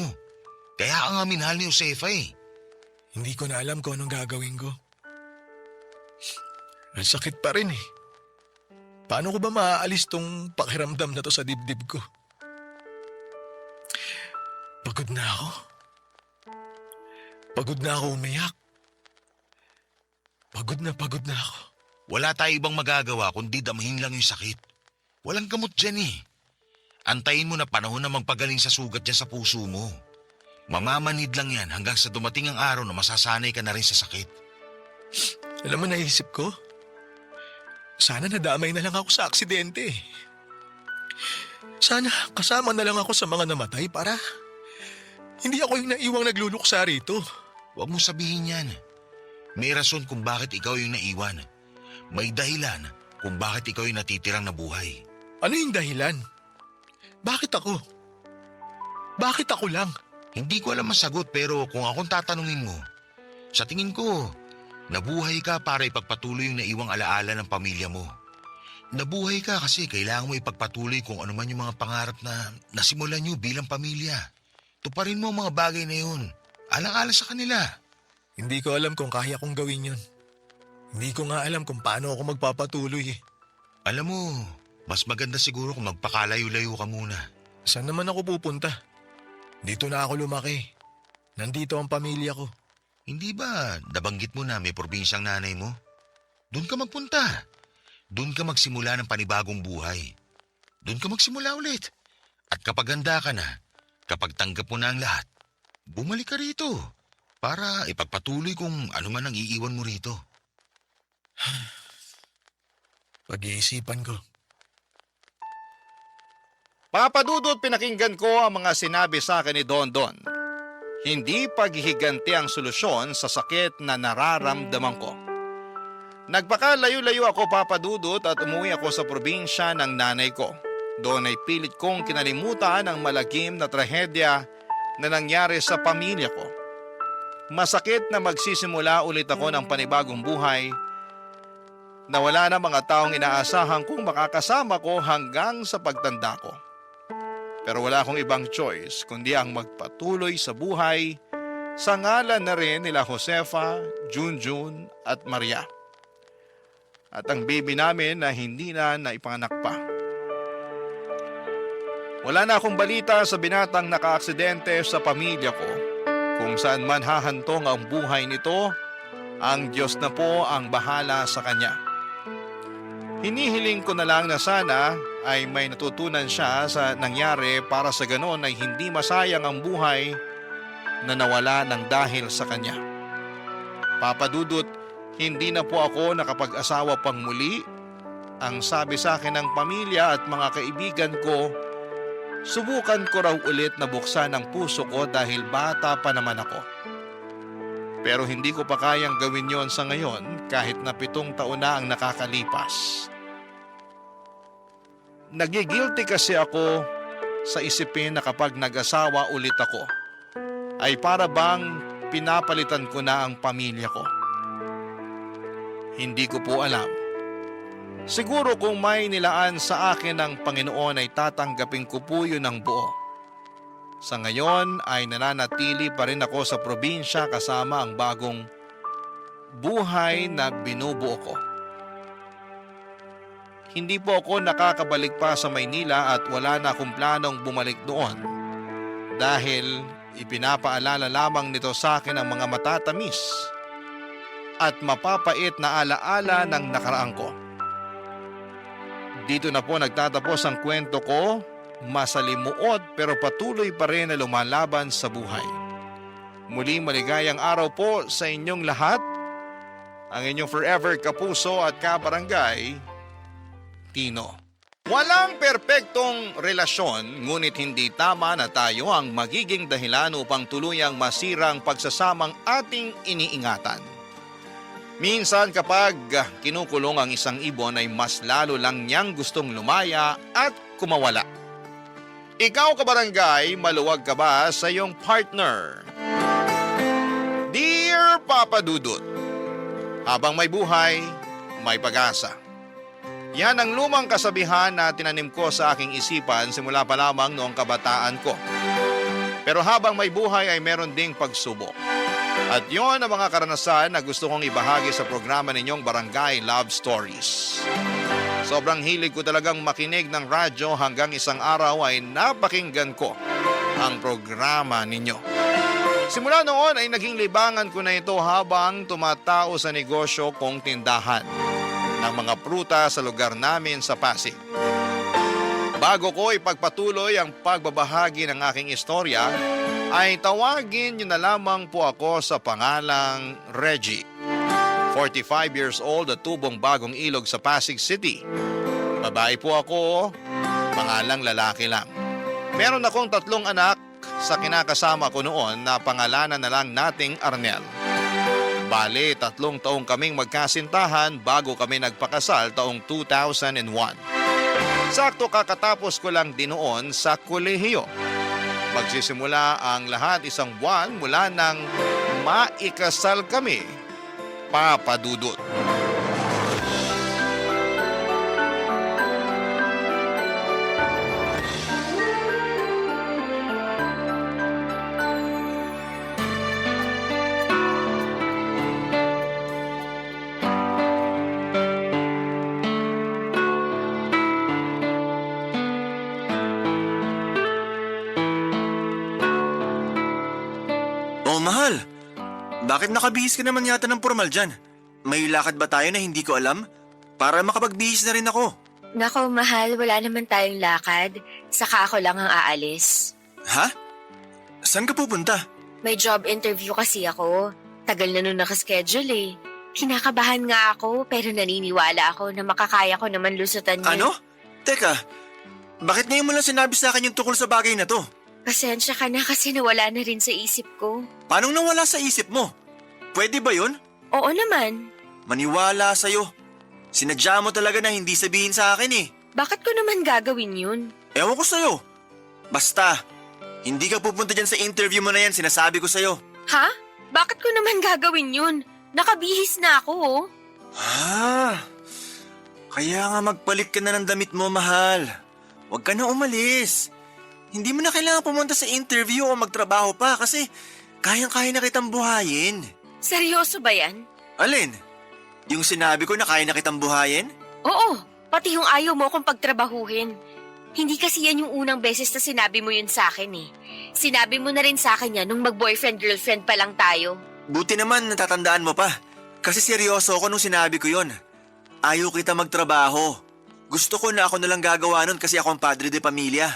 Kaya ka nga minahal ni Josefa eh. Hindi ko na alam kung anong gagawin ko. Ang sakit pa rin eh. Paano ko ba maaalis tong pakiramdam na to sa dibdib ko? Pagod na ako. Pagod na ako umiyak. Pagod na ako. Wala tayo ibang magagawa kundi damahin lang yung sakit. Walang gamot dyan eh. Antayin mo na panahon na magpagaling sa sugat dyan sa puso mo. Mamamanid lang yan hanggang sa dumating ang araw na masasanay ka na rin sa sakit. Alam mo, naisip ko, sana nadamay na lang ako sa aksidente. Sana kasama na lang ako sa mga namatay para hindi ako yung naiwang nagluluksa rito. Huwag mo sabihin yan. May rason kung bakit ikaw yung naiwan. May dahilan kung bakit ikaw yung natitirang nabuhay. Ano yung dahilan? Bakit ako? Bakit ako lang? Hindi ko alam ang sagot pero kung akong tatanungin mo, sa tingin ko, nabuhay ka para ipagpatuloy yung naiwang alaala ng pamilya mo. Nabuhay ka kasi kailangan mo ipagpatuloy kung ano man yung mga pangarap na nasimulan nyo bilang pamilya. Tuparin mo ang mga bagay na yun. Alang-ala sa kanila. Hindi ko alam kung kaya kong gawin yun. Hindi ko nga alam kung paano ako magpapatuloy. Alam mo, mas maganda siguro kung magpakalayo-layo ka muna. Saan naman ako pupunta? Dito na ako lumaki. Nandito ang pamilya ko. Hindi ba nabanggit mo na may probinsyang nanay mo? Doon ka magpunta. Doon ka magsimula ng panibagong buhay. Doon ka magsimula ulit. At kapag handa ka na, kapag tanggap mo na ang lahat, bumalik ka rito para ipagpatuloy kung ano man ang iiwan mo rito. Pag-iisipan ko. Papadudot, pinakinggan ko ang mga sinabi sa akin ni Don Don. Hindi paghihiganti ang solusyon sa sakit na nararamdaman ko. Nagpakalayo-layo ako, papadudot, at umuwi ako sa probinsya ng nanay ko. Doon ay pilit kong kinalimutan ang malagim na trahedya na nangyari sa pamilya ko. Masakit na magsisimula ulit ako ng panibagong buhay na wala na mga taong inaasahan kong makakasama ko hanggang sa pagtanda ko. Pero wala akong ibang choice kundi ang magpatuloy sa buhay sa ngalan na rin nila Josefa, Junjun at Maria. At ang baby namin na hindi na naipanganak pa. Wala na akong balita sa binatang nakaaksidente sa pamilya ko. Kung saan man hahantong ang buhay nito, ang Diyos na po ang bahala sa kanya. Hinihiling ko na lang na sana ay may natutunan siya sa nangyari para sa ganon ay hindi masayang ang buhay na nawala ng dahil sa kanya. Papadudot, hindi na po ako nakapag-asawa pang muli. Ang sabi sa akin ng pamilya at mga kaibigan ko, subukan ko raw ulit na buksan ang puso ko dahil bata pa naman ako. Pero hindi ko pa kayang gawin yon sa ngayon kahit na 7 taon na ang nakakalipas. Nagigilty kasi ako sa isipin na kapag nag-asawa ulit ako, ay para bang pinapalitan ko na ang pamilya ko. Hindi ko po alam. Siguro kung may nilaan sa akin ng Panginoon ay tatanggapin ko po yun ng buo. Sa ngayon ay nananatili pa rin ako sa probinsya kasama ang bagong buhay na binubuo ko. Hindi po ako nakakabalik pa sa Maynila at wala na akong planong bumalik doon dahil ipinapaalala lamang nito sa akin ang mga matatamis at mapapait na alaala ng nakaraan ko. Dito na po nagtatapos ang kwento ko, masalimuot pero patuloy pa rin na lumalaban sa buhay. Muli maligayang araw po sa inyong lahat, ang inyong forever kapuso at kabarangay, Tino. Walang perpektong relasyon, ngunit hindi tama na tayo ang magiging dahilan upang tuluyang masira ang pagsasamang ating iniingatan. Minsan kapag kinukulong ang isang ibon ay mas lalo lang niyang gustong lumaya at kumawala. Ikaw, kabarangay, maluwag ka ba sa iyong partner? Dear Papa Dudut, habang may buhay, may pag-asa. Yan ang lumang kasabihan na tinanim ko sa aking isipan simula pa lamang noong kabataan ko. Pero habang may buhay ay meron ding pagsubok. At yon ang mga karanasan na gusto kong ibahagi sa programa ninyong Barangay Love Stories. Sobrang hilig ko talagang makinig ng radyo hanggang isang araw ay napakinggan ko ang programa ninyo. Simula noon ay naging libangan ko na ito habang tumatao sa negosyo kong tindahan ng mga pruta sa lugar namin sa Pasig. Bago ko ipagpatuloy ang pagbabahagi ng aking istorya, ay tawagin niyo na lamang po ako sa pangalang Reggie. 45 years old at tubong Bagong Ilog sa Pasig City. Babae po ako, pangalang lalaki lang. Meron akong 3 anak sa kinakasama ko noon na pangalanan na lang nating Arnel. Bale, 3 taong kaming magkasintahan bago kami nagpakasal taong 2001. Sakto kakatapos ko lang din noon sa kolehiyo. Magsisimula ang lahat 1 buwan mula nang maikasal kami, Papa Dudut. Oh, mahal. Bakit nakabihis ka naman yata ng formal dyan? May lakad ba tayo na hindi ko alam? Para makapagbihis na rin ako. Nako, mahal, wala naman tayong lakad. Saka ako lang ang aalis. Ha? Saan ka pupunta? May job interview kasi ako. Tagal na nun nakaschedule eh. Kinakabahan nga ako pero naniniwala ako na makakaya ko naman lusutan yun. Ano? Teka, bakit ngayon mo lang sinabi sa akin yung tungkol sa bagay na to? Pasensya ka na kasi nawala na rin sa isip ko. Paano nawala sa isip mo? Pwede ba yun? Oo naman. Maniwala sa'yo. Sinadya mo talaga na hindi sabihin sa akin eh. Bakit ko naman gagawin yun? Ewan ko sa'yo. Basta, hindi ka pupunta dyan sa interview mo na yan, sinasabi ko sa'yo. Ha? Bakit ko naman gagawin yun? Nakabihis na ako oh. Kaya nga magpalit ka na ng damit mo, mahal. Huwag ka na umalis. Hindi mo na kailangan pumunta sa interview o magtrabaho pa kasi kayang-kaya na kitang buhayin. Seryoso ba yan? Alin? Yung sinabi ko na kaya na kitang buhayin? Oo, pati yung ayaw mo akong pagtrabahuhin. Hindi kasi yan yung unang beses na sinabi mo yun sa akin eh. Sinabi mo na rin sa akin yan nung mag-boyfriend-girlfriend pa lang tayo. Buti naman natatandaan mo pa. Kasi seryoso ako nung sinabi ko yon. Ayaw kita magtrabaho. Gusto ko na ako nalang gagawa nun kasi ako ang padre de pamilya.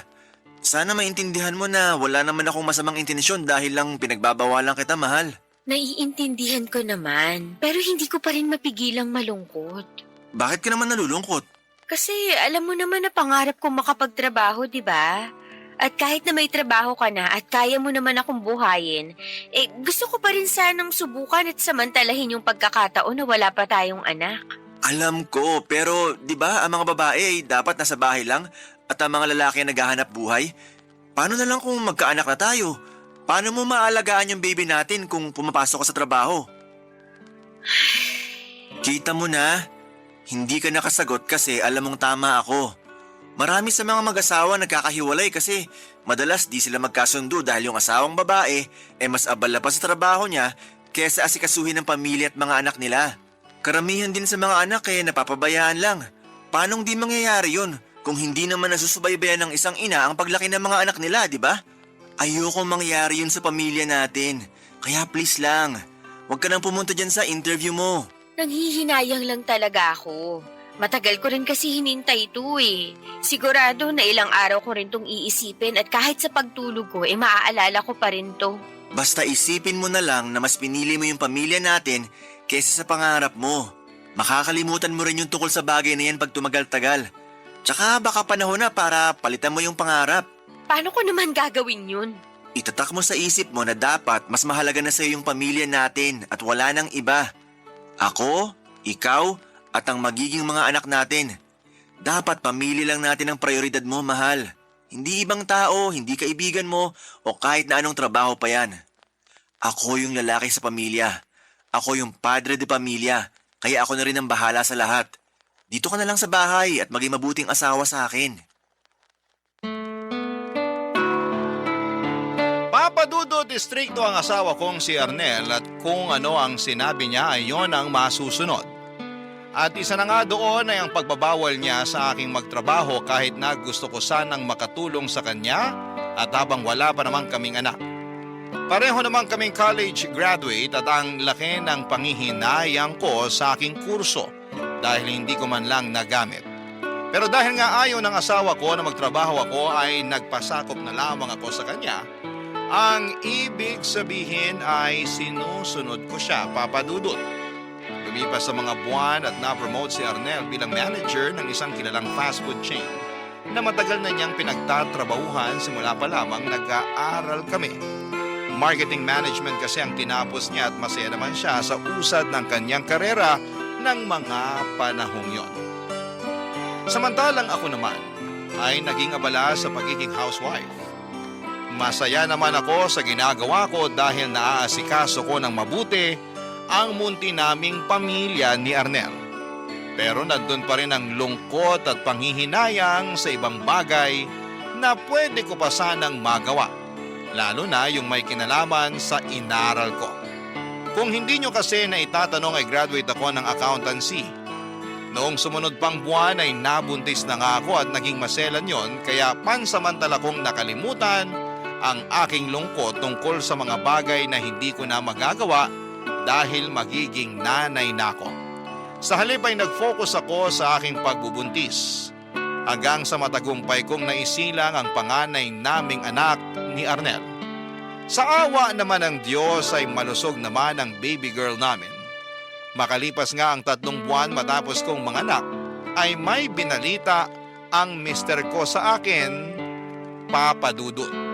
Sana maintindihan mo na wala naman akong masamang intensyon dahil lang pinagbabawalan kita, mahal. Naiintindihan ko naman, pero hindi ko pa rin mapigilang malungkot. Bakit ka naman nalulungkot? Kasi alam mo naman na pangarap kong makapagtrabaho, di ba? At kahit na may trabaho ka na at kaya mo naman akong buhayin, gusto ko pa rin sanang subukan at samantalahin yung pagkakataon na wala pa tayong anak. Alam ko, pero 'di ba ang mga babae ay dapat nasa bahay lang at ang mga lalaki ay naghahanap buhay? Paano na lang kung magkaanak na tayo? Paano mo maalagaan yung baby natin kung pumapasok ka sa trabaho? Kita mo na, hindi ka nakasagot kasi alam mong tama ako. Marami sa mga mag-asawa nagkakahiwalay kasi madalas di sila magkasundo dahil yung asawang babae mas abala pa sa trabaho niya kaysa asikasuhin ng pamilya at mga anak nila. Karamihan din sa mga anak napapabayaan lang. Paanong di mangyayari yun kung hindi naman nasusubaybayan ng isang ina ang paglaki ng mga anak nila, di ba? Ayoko mangyari yun sa pamilya natin. Kaya please lang, huwag ka nang pumunta dyan sa interview mo. Nanghihinayang lang talaga ako. Matagal ko rin kasi hinintay ito eh. Sigurado na ilang araw ko rin tong iisipin at kahit sa pagtulog ko maaalala ko pa rin to. Basta isipin mo na lang na mas pinili mo yung pamilya natin kaysa sa pangarap mo. Makakalimutan mo rin yung tungkol sa bagay na yan pag tumagal-tagal. Tsaka baka panahon na para palitan mo yung pangarap. Paano ko naman gagawin yun? Itatak mo sa isip mo na dapat mas mahalaga na sa'yo yung pamilya natin at wala nang iba. Ako, ikaw, at ang magiging mga anak natin. Dapat pamilya lang natin ang prioridad mo, mahal. Hindi ibang tao, hindi kaibigan mo, o kahit na anong trabaho pa yan. Ako yung lalaki sa pamilya. Ako yung padre de pamilya, kaya ako na rin ang bahala sa lahat. Dito ka na lang sa bahay at maging mabuting asawa sa akin. Papadudod distrikto ang asawa kong si Arnel at kung ano ang sinabi niya ay yon ang masusunod. At isa na nga doon ay ang pagbabawal niya sa aking magtrabaho kahit na gusto ko sanang makatulong sa kanya at habang wala pa naman kaming anak. Pareho naman kaming college graduate at ang laki ng panghihinayang ko sa aking kurso dahil hindi ko man lang nagamit. Pero dahil nga ayaw ng asawa ko na magtrabaho ako ay nagpasakop na lamang ako sa kanya. Ang ibig sabihin ay sinusunod ko siya, papadudod. Lumipas sa mga buwan at na-promote si Arnel bilang manager ng isang kilalang fast food chain na matagal na niyang pinagtatrabahuhan simula pa lamang nag-aaral kami. Marketing management kasi ang tinapos niya at masaya naman siya sa usad ng kanyang karera ng mga panahong yon. Samantalang ako naman ay naging abala sa pagiging housewife. Masaya naman ako sa ginagawa ko dahil naaasikaso ko ng mabuti ang munti naming pamilya ni Arnel. Pero nandun pa rin ang lungkot at panghihinayang sa ibang bagay na pwede ko pa sanang magawa, lalo na yung may kinalaman sa inaral ko. Kung hindi nyo kasi na itatanong ay graduate ako ng accountancy. Noong sumunod pang buwan ay nabuntis na nga ako at naging maselan yon kaya pansamantala kong nakalimutan ang aking lungkot tungkol sa mga bagay na hindi ko na magagawa dahil magiging nanay na ako. Sa halip ay nag-focus ako sa aking pagbubuntis hanggang sa matagumpay kong naisilang ang panganay naming anak ni Arnel. Sa awa naman ng Diyos ay malusog naman ang baby girl namin. Makalipas nga ang 3 buwan matapos kong manganak, ay may binalita ang mister ko sa akin, Papa Dudut.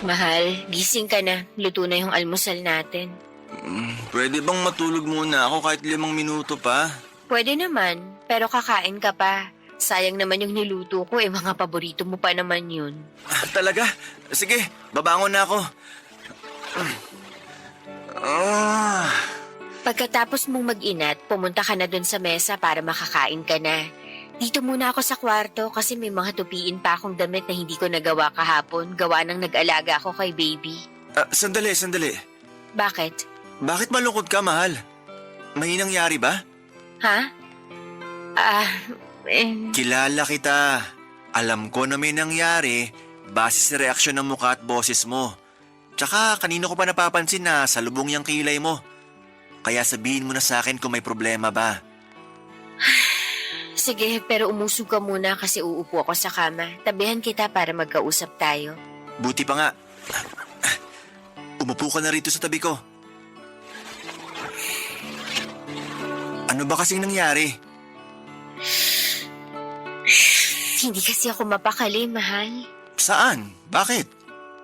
Mahal, gising ka na. Luto na yung almusal natin. Pwede bang matulog muna ako kahit 5 minuto pa? Pwede naman, pero kakain ka pa. Sayang naman yung niluto ko, mga paborito mo pa naman yun. Talaga? Sige, babangon na ako. Pagkatapos mong mag-inat, pumunta ka na dun sa mesa para makakain ka na. Dito muna ako sa kwarto kasi may mga tupiin pa akong damit na hindi ko nagawa kahapon. Gawa nang nag-alaga ako kay baby. Sandali. Bakit? Bakit malungkot ka, mahal? May nangyari ba? Ha? Kilala kita. Alam ko na may nangyari base sa reaksyon ng mukha at boses mo. Tsaka kanino ko pa napapansin na salubong yung kilay mo. Kaya sabihin mo na sa akin kung may problema ba. Sige, pero umusog ka muna kasi uupo ako sa kama. Tabihan kita para magkausap tayo. Buti pa nga. Umupo ka na rito sa tabi ko. Ano ba kasing nangyari? Hindi kasi ako mapakali, mahal. Saan? Bakit?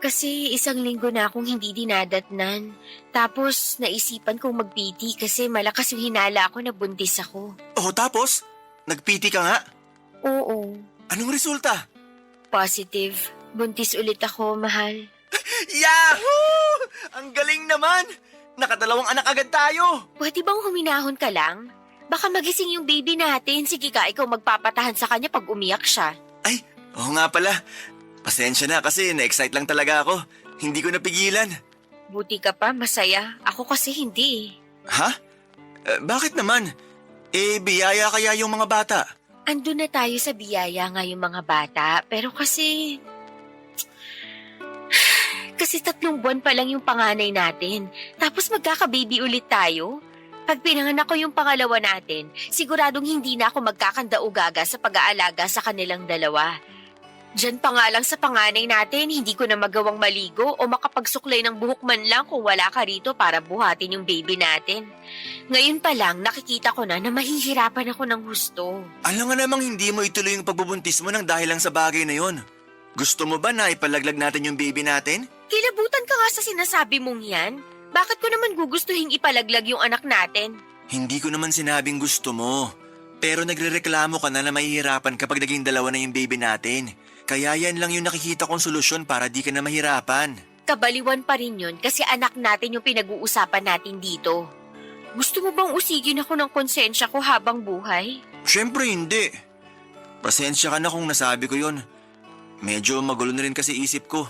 Kasi 1 linggo na akong hindi dinadatnan. Tapos naisipan kong mag-PT kasi malakas yung hinala ako na buntis ako. Oh, tapos? Nag-PT ka nga? Oo, Anong resulta? positive. Buntis ulit ako, mahal. Yahoo! Ang galing naman! Nakadalawang anak agad tayo! Pwede bang huminahon ka lang? Baka magising yung baby natin. Sige ka, ikaw magpapatahan sa kanya pag umiyak siya. Ay, oo nga pala. Pasensya na kasi na-excite lang talaga ako. Hindi ko napigilan. Buti ka pa, masaya. Ako kasi hindi. Ha? Bakit naman? Biyaya kaya yung mga bata? Andun na tayo sa biyaya nga yung mga bata. Pero kasi 3 buwan pa lang yung panganay natin. Tapos magkaka-baby ulit tayo. Pag pinanganak ko yung pangalawa natin, siguradong hindi na ako magkakandaugaga sa pag-aalaga sa kanilang dalawa. Diyan pa nga lang sa panganay natin, hindi ko na magawang maligo o makapagsuklay ng buhok man lang kung wala ka rito para buhatin yung baby natin. Ngayon pa lang, nakikita ko na mahihirapan ako ng husto. Alam nga namang hindi mo ituloy yung pagbubuntis mo nang dahil lang sa bagay na yon. Gusto mo ba na ipalaglag natin yung baby natin? Kilabutan ka nga sa sinasabi mong yan. Bakit ko naman gugustuhin ipalaglag yung anak natin? Hindi ko naman sinabing gusto mo. Pero nagrereklamo ka na mahihirapan kapag naging dalawa na yung baby natin. Kaya yan lang yung nakikita kong solusyon para di ka na mahirapan. Kabaliwan pa rin yun kasi anak natin yung pinag-uusapan natin dito. Gusto mo bang usigin ako ng konsensya ko habang buhay? Siyempre hindi. Pasensya ka na kung nasabi ko yon. Medyo magulo na rin kasi isip ko.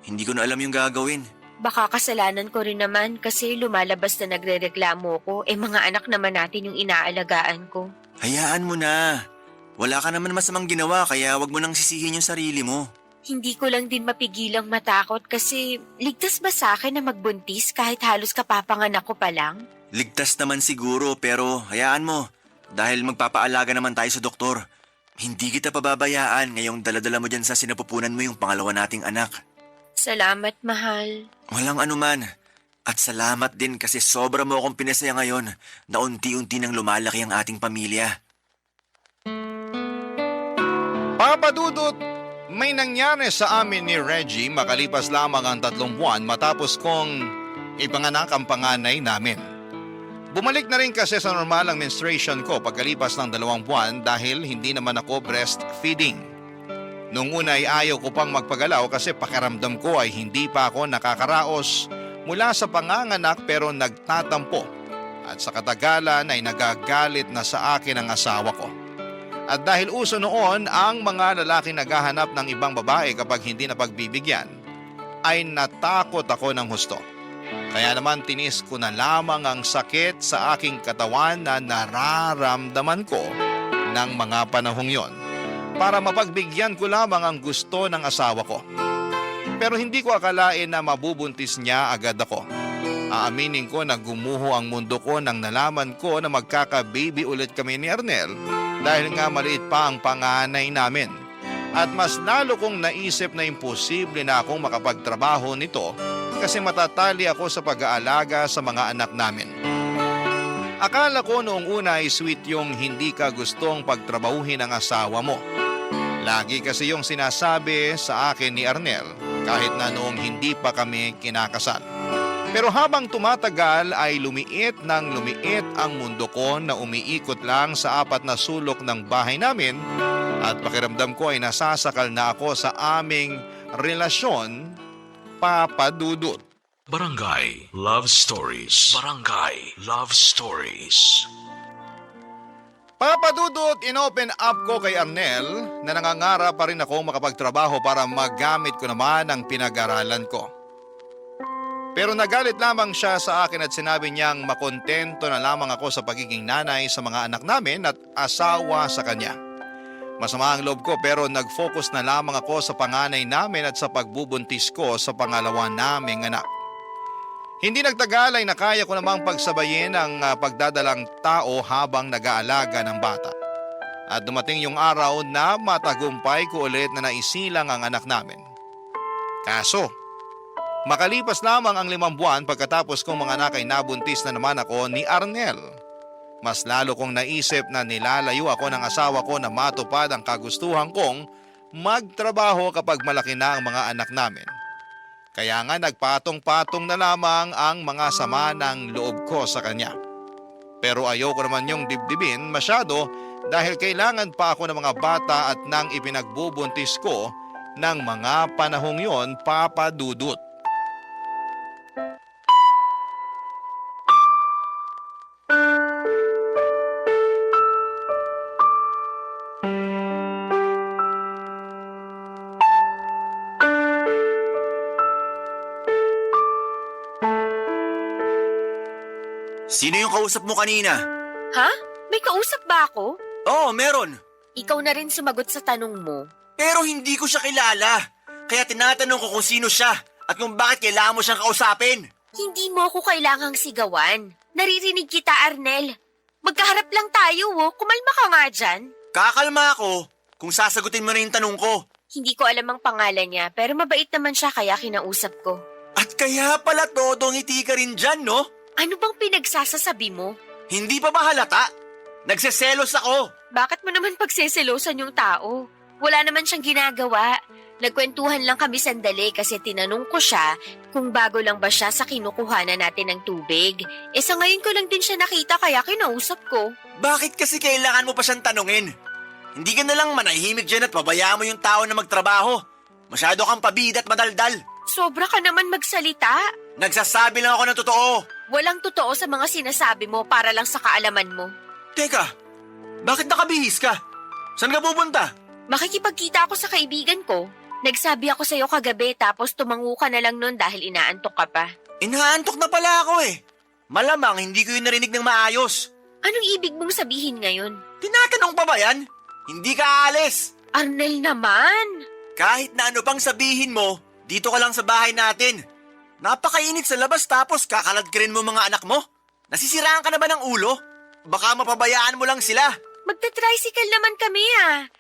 Hindi ko na alam yung gagawin. Baka kasalanan ko rin naman kasi lumalabas na nagrereklamo ko. Mga anak naman natin yung inaalagaan ko. Hayaan mo na. Wala ka naman masamang ginawa kaya wag mo nang sisihin yung sarili mo. Hindi ko lang din mapigilang matakot kasi ligtas ba sa akin na magbuntis kahit halos kapapanganak ko pa lang? Ligtas naman siguro pero hayaan mo. Dahil magpapaalaga naman tayo sa doktor. Hindi kita pababayaan ngayong daladala mo dyan sa sinapupunan mo yung pangalawa nating anak. Salamat, mahal. Walang anuman. At salamat din kasi sobra mo akong pinasaya ngayon na unti-unti nang lumalaki ang ating pamilya. Papa Dudut, may nangyari sa amin ni Reggie makalipas lamang ang 3 buwan matapos kong ipanganak ang panganay namin. Bumalik na rin kasi sa normal ang menstruation ko pagkalipas ng 2 buwan dahil hindi naman ako breastfeeding. Nung una ay ayaw ko pang magpagalaw kasi pakiramdam ko ay hindi pa ako nakakaraos mula sa panganganak pero nagtatampo at sa katagalan ay nagagalit na sa akin ang asawa ko. At dahil uso noon ang mga lalaki naghahanap ng ibang babae kapag hindi napagbibigyan, ay natakot ako ng husto. Kaya naman tinis ko na lamang ang sakit sa aking katawan na nararamdaman ko ng mga panahong yon para mapagbigyan ko lamang ang gusto ng asawa ko. Pero hindi ko akalain na mabubuntis niya agad ako. Aaminin ko na gumuho ang mundo ko nang nalaman ko na magkaka-baby ulit kami ni Arnel dahil nga maliit pa ang panganay namin. At mas lalo kong naisip na imposible na akong makapagtrabaho nito kasi matatali ako sa pag-aalaga sa mga anak namin. Akala ko noong una ay sweet yung hindi ka gustong pagtrabahuhin ang asawa mo. Lagi kasi yung sinasabi sa akin ni Arnel kahit na noong hindi pa kami kinakasal. Pero habang tumatagal ay lumiit ng lumiit ang mundo ko na umiikot lang sa 4 na sulok ng bahay namin at pakiramdam ko ay nasasakal na ako sa aming relasyon, Papa Dudut. Barangay Love Stories. Barangay Love Stories. Papa Dudut, inopen up ko kay Arnel na nangangarap pa rin akong makapagtrabaho para magamit ko naman ang pinag-aralan ko. Pero nagalit lamang siya sa akin at sinabi niyang makontento na lamang ako sa pagiging nanay sa mga anak namin at asawa sa kanya. Masama ang loob ko pero nag-focus na lamang ako sa panganay namin at sa pagbubuntis ko sa pangalawa naming anak. Hindi nagtagal ay nakaya ko namang pagsabayin ang pagdadalang tao habang nag-aalaga ng bata. At dumating yung araw na matagumpay ko ulit na naisilang ang anak namin. Kaso, makalipas lamang ang 5 buwan pagkatapos kong mga anak ay nabuntis na naman ako ni Arnel. Mas lalo kong naisip na nilalayo ako ng asawa ko na matupad ang kagustuhan kong magtrabaho kapag malaki na ang mga anak namin. Kaya nga nagpatong-patong na lamang ang mga sama ng loob ko sa kanya. Pero ayoko naman yung dibdibin masyado dahil kailangan pa ako ng mga bata at nang ipinagbubuntis ko ng mga panahong yon, Papa Dudut. Sino yung kausap mo kanina? Ha? May kausap ba ako? Oo, meron. Ikaw na rin sumagot sa tanong mo. Pero hindi ko siya kilala. Kaya tinatanong ko kung sino siya at kung bakit kailangan mo siyang kausapin. Hindi mo ako kailangang sigawan. Naririnig kita, Arnel. Magkaharap lang tayo, oh. Kumalma ka nga dyan. Kakalma ako kung sasagutin mo na yung tanong ko. Hindi ko alam ang pangalan niya, pero mabait naman siya kaya kinausap ko. At kaya pala todo ngiti ka rin dyan, no? Ano bang pinagsasasabi mo? Hindi pa ba halata? Nagseselos ako. Bakit mo naman pagseselosan yung tao? Wala naman siyang ginagawa. Nagkwentuhan lang kami sandali kasi tinanong ko siya kung bago lang ba siya sa kinukuhanan natin ng tubig. Sa ngayon ko lang din siya nakita kaya kinausap ko. Bakit kasi kailangan mo pa siyang tanungin? Hindi ka na lang manahimik dyan at pabayaan mo yung tao na magtrabaho. Masyado kang pabida at madaldal. Sobra ka naman magsalita. Nagsasabi lang ako ng totoo. Walang totoo sa mga sinasabi mo para lang sa kaalaman mo. Teka, bakit nakabihis ka? Saan ka pupunta? Makikipagkita ako sa kaibigan ko. Nagsabi ako sa'yo kagabi tapos tumango ka na lang nun dahil inaantok ka pa. Inaantok na pala ako eh. Malamang hindi ko yung narinig ng maayos. Anong ibig mong sabihin ngayon? Tinatanong pa ba yan? Hindi ka aalis. Arnel naman! Kahit na ano pang sabihin mo, dito ka lang sa bahay natin. Napakainit sa labas tapos kakaladkirin mo mga anak mo? Nasisiraan ka na ba ng ulo? Baka mapabayaan mo lang sila. Magta-tricycle naman kami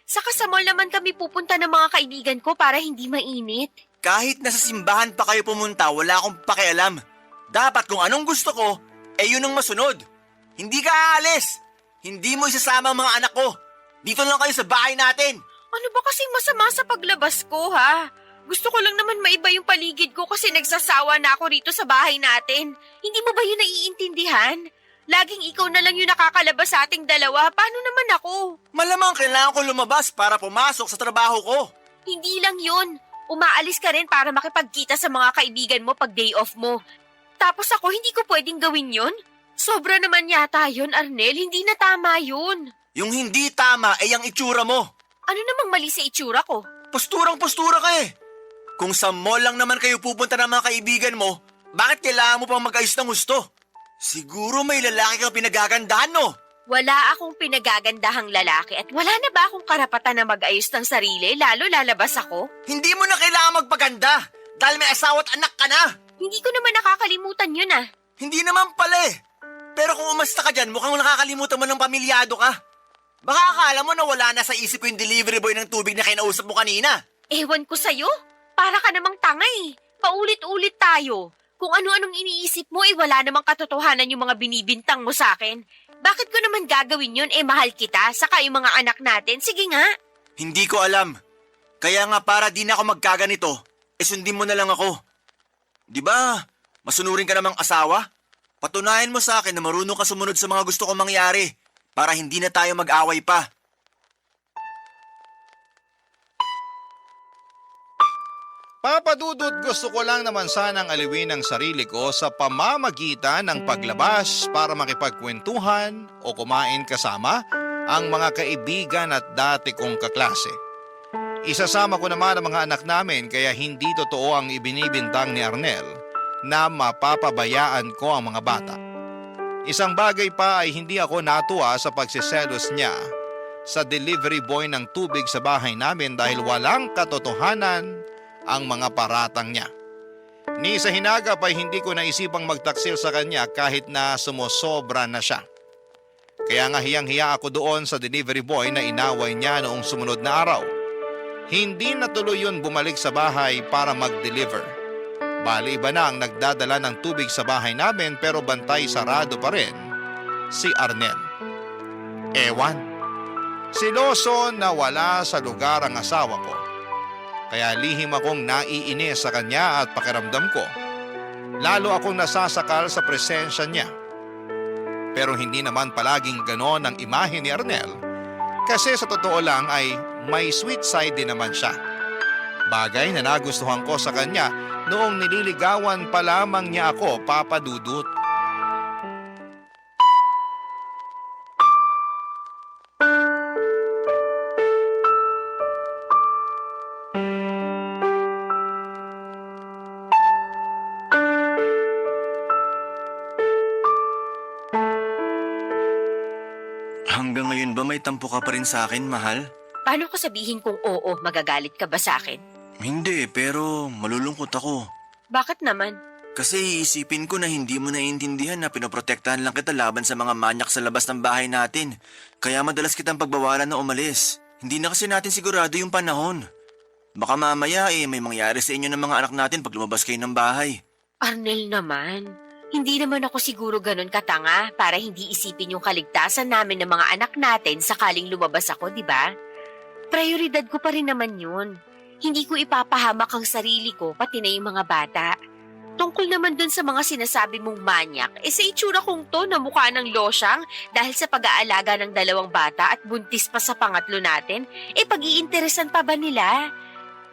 Saka sa mall naman kami pupunta ng mga kaibigan ko para hindi mainit. Kahit nasa simbahan pa kayo pumunta, wala akong pakialam. Dapat kung anong gusto ko, yun ang masunod. Hindi ka aalis. Hindi mo isasama ang mga anak ko. Dito lang kayo sa bahay natin. Ano ba kasing masama sa paglabas ko, ha? Gusto ko lang naman maiba yung paligid ko kasi nagsasawa na ako rito sa bahay natin. Hindi mo ba yun naiintindihan? Laging ikaw na lang yung nakakalabas sa ating dalawa. Paano naman ako? Malamang kailangan ko lumabas para pumasok sa trabaho ko. Hindi lang yun. Umaalis ka rin para makipagkita sa mga kaibigan mo pag day off mo. Tapos ako, hindi ko pwedeng gawin yun? Sobra naman yata yun, Arnel. Hindi na tama yun. Yung hindi tama ay ang itsura mo. Ano namang mali sa itsura ko? Posturang-postura ka eh. Kung sa mall lang naman kayo pupunta ng mga kaibigan mo, bakit kailangan mo pang mag-ayos ng gusto? Siguro may lalaki kang pinagagandahan, no? Wala akong pinagagandahang lalaki at wala na ba akong karapatan na mag-ayos ng sarili, lalo lalabas ako? Hindi mo na kailangan magpaganda. Dahil may asawa at anak ka na. Hindi ko naman nakakalimutan yun ah. Hindi naman pala eh. Pero kung umasta ka dyan, mukhang nakakalimutan mo ng pamilyado ka. Baka akala mo na wala na sa isip ko yung delivery boy ng tubig na kinausap mo kanina. Ewan ko sa'yo. Para ka namang tanga eh. Paulit-ulit tayo. Kung ano-anong iniisip mo, wala namang katotohanan yung mga binibintang mo sa akin. Bakit ko naman gagawin yun? Mahal kita, saka yung mga anak natin. Sige nga. Hindi ko alam. Kaya nga para di na ako magkaganito, sundin mo na lang ako. Di ba, masunurin ka namang asawa? Patunayan mo sa akin na marunong ka sumunod sa mga gusto kong mangyari para hindi na tayo mag-away pa. Papa Dudut, gusto ko lang naman sanang aliwin ang sarili ko sa pamamagitan ng paglabas para makipagkwentuhan o kumain kasama ang mga kaibigan at dati kong kaklase. Isasama ko naman ang mga anak namin kaya hindi totoo ang ibinibintang ni Arnel na mapapabayaan ko ang mga bata. Isang bagay pa ay hindi ako natuwa sa pagsiselos niya sa delivery boy ng tubig sa bahay namin dahil walang katotohanan ang mga paratang niya. Ni sa hinagap ay hindi ko naisipang magtaksil sa kanya kahit na sumosobra na siya. Kaya nga hiyang-hiya ako doon sa delivery boy na inaway niya noong sumunod na araw. Hindi natuloy yun bumalik sa bahay para mag-deliver. Bali iba na ang nagdadala ng tubig sa bahay namin pero bantay sarado pa rin si Arnel. Ewan, siloso na wala sa lugar ang asawa ko. Kaya lihim akong naiinis sa kanya at pakiramdam ko. Lalo akong nasasakal sa presensya niya. Pero hindi naman palaging ganon ang imahe ni Arnel kasi sa totoo lang ay may sweet side din naman siya. Bagay na nagustuhan ko sa kanya noong nililigawan pa lamang niya ako, Papa Dudut. Hanggang ngayon ba may tampo ka pa rin sa akin, mahal? Paano ko sabihin kung oo, magagalit ka ba sa akin? Hindi, pero malulungkot ako. Bakit naman? Kasi iisipin ko na hindi mo naiintindihan na pinoprotektahan lang kita laban sa mga manyak sa labas ng bahay natin. Kaya madalas kitang pagbawalan na umalis. Hindi na kasi natin sigurado yung panahon. Baka mamaya may mangyari sa inyo ng mga anak natin pag lumabas kayo ng bahay. Arnel naman. Hindi naman ako siguro ganun katanga para hindi isipin yung kaligtasan namin ng mga anak natin sakaling lumabas ako, di ba? Prioridad ko pa rin naman yun. Hindi ko ipapahamak ang sarili ko pati na yung mga bata. Tungkol naman dun sa mga sinasabi mong manyak, sa itsura kong to na mukha ng losyang dahil sa pag-aalaga ng 2 bata at buntis pa sa pangatlo natin, pag-iinteresan pa ba nila?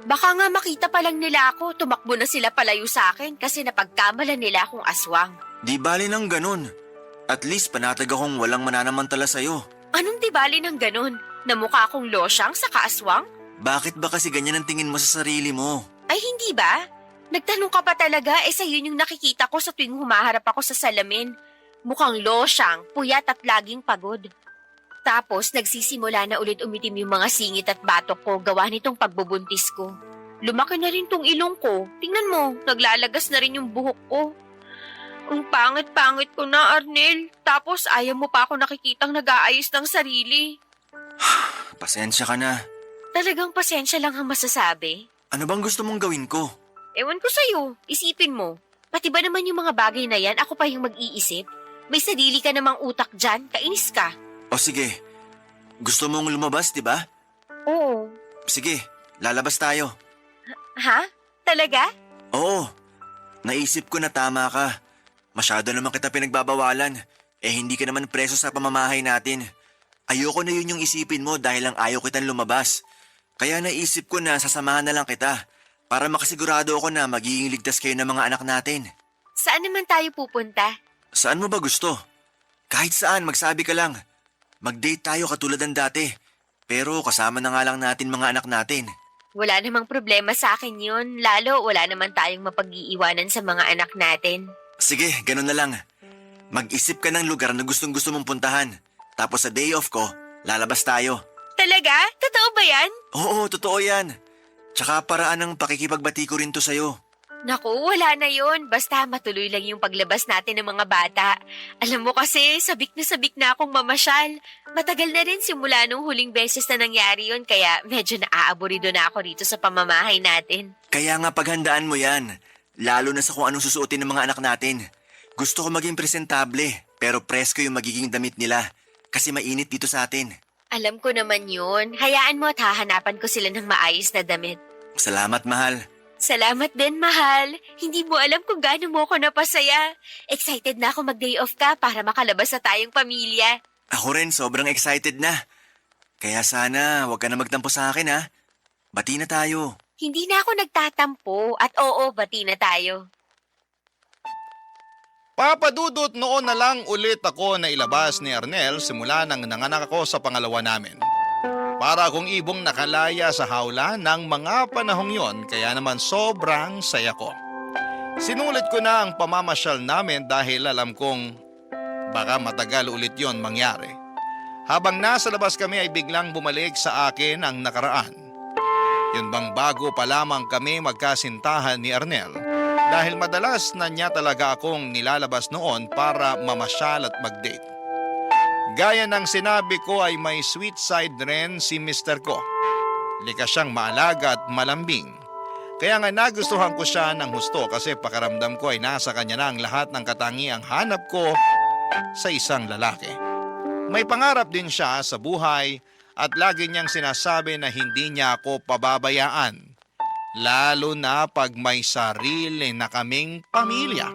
Baka nga makita pa lang nila ako, tumakbo na sila palayo sa akin kasi napagkamalan nila akong aswang. Di bali ng ganun. At least panatag akong walang mananamantala sa'yo. Anong di bali ng ganun? Na mukha akong losyang sa kaaswang? Bakit ba kasi ganyan ang tingin mo sa sarili mo? Ay hindi ba? Nagtanong ka pa talaga, sa yun yung nakikita ko sa tuwing humaharap ako sa salamin. Mukhang losyang, puyat at laging pagod. Tapos nagsisimula na ulit umitim yung mga singit at batok ko gawa nitong pagbubuntis ko. Lumaki na rin tong ilong ko. Tingnan mo, naglalagas na rin yung buhok ko. Ang pangit-pangit ko na, Arnel. Tapos ayaw mo pa ako nakikitang nag-aayos ng sarili. Pasensya ka na. Talagang pasensya lang ang masasabi. Ano bang gusto mong gawin ko? Ewan ko sa'yo, isipin mo. Pati ba naman yung mga bagay na yan, ako pa yung mag-iisip? May sarili ka namang utak dyan, kainis ka. O sige, gusto mong lumabas, di ba? Oo. Sige, lalabas tayo. Ha? Talaga? Oo, naisip ko na tama ka. Masyado naman kita pinagbabawalan. Hindi ka naman preso sa pamamahay natin. Ayoko na yun yung isipin mo dahil lang ayaw kitang lumabas. Kaya naisip ko na sasamahan na lang kita para makasigurado ako na magiging ligtas kayo ng mga anak natin. Saan naman tayo pupunta? Saan mo ba gusto? Kahit saan, magsabi ka lang. Mag-date tayo katulad ng dati. Pero kasama na nga lang natin mga anak natin. Wala namang problema sa akin yun. Lalo, wala naman tayong mapag-iiwanan sa mga anak natin. Sige, ganun na lang. Mag-isip ka ng lugar na gustong-gusto mong puntahan. Tapos sa day off ko, lalabas tayo. Talaga? Totoo ba yan? Oo, totoo yan. Tsaka paraan ng pakikipagbati ko rin to sa'yo. Naku, wala na yon. Basta matuloy lang yung paglabas natin ng mga bata. Alam mo kasi, sabik na akong mamasyal. Matagal na rin simula nung huling beses na nangyari yon, kaya medyo naaaburido na ako rito sa pamamahay natin. Kaya nga paghandaan mo yan. Lalo na sa kung anong susuotin ng mga anak natin. Gusto ko maging presentable, pero presko yung magiging damit nila. Kasi mainit dito sa atin. Alam ko naman yun. Hayaan mo at hahanapan ko sila ng maayos na damit. Salamat, mahal. Salamat din, mahal. Hindi mo alam kung gaano mo ako napasaya. Excited na ako mag-day off ka para makalabas na tayong pamilya. Ako rin, sobrang excited na. Kaya sana, huwag ka na magtampo sa akin, ha? Bati na tayo. Hindi na ako nagtatampo at oo, bati na tayo. Papadudot, noon na lang ulit ako na ilabas ni Arnel simula nang nanganak ako sa pangalawa namin. Para akong ibong nakalaya sa hawla ng mga panahong yon, kaya naman sobrang saya ko. Sinulit ko na ang pamamasyal namin dahil alam kong baka matagal ulit yon mangyari. Habang nasa labas kami ay biglang bumalik sa akin ang nakaraan. Yun bang bago pa lamang kami magkasintahan ni Arnel dahil madalas na niya talaga akong nilalabas noon para mamasyal at mag-date. Gaya ng sinabi ko ay may sweet side rin si Mr. ko. Likas siyang maalaga at malambing. Kaya nga nagustuhan ko siya ng husto kasi pakaramdam ko ay nasa kanya na ang lahat ng katangiang hanap ko sa isang lalaki. May pangarap din siya sa buhay at lagi niyang sinasabi na hindi niya ako pababayaan. Lalo na pag may sarili na kaming pamilya.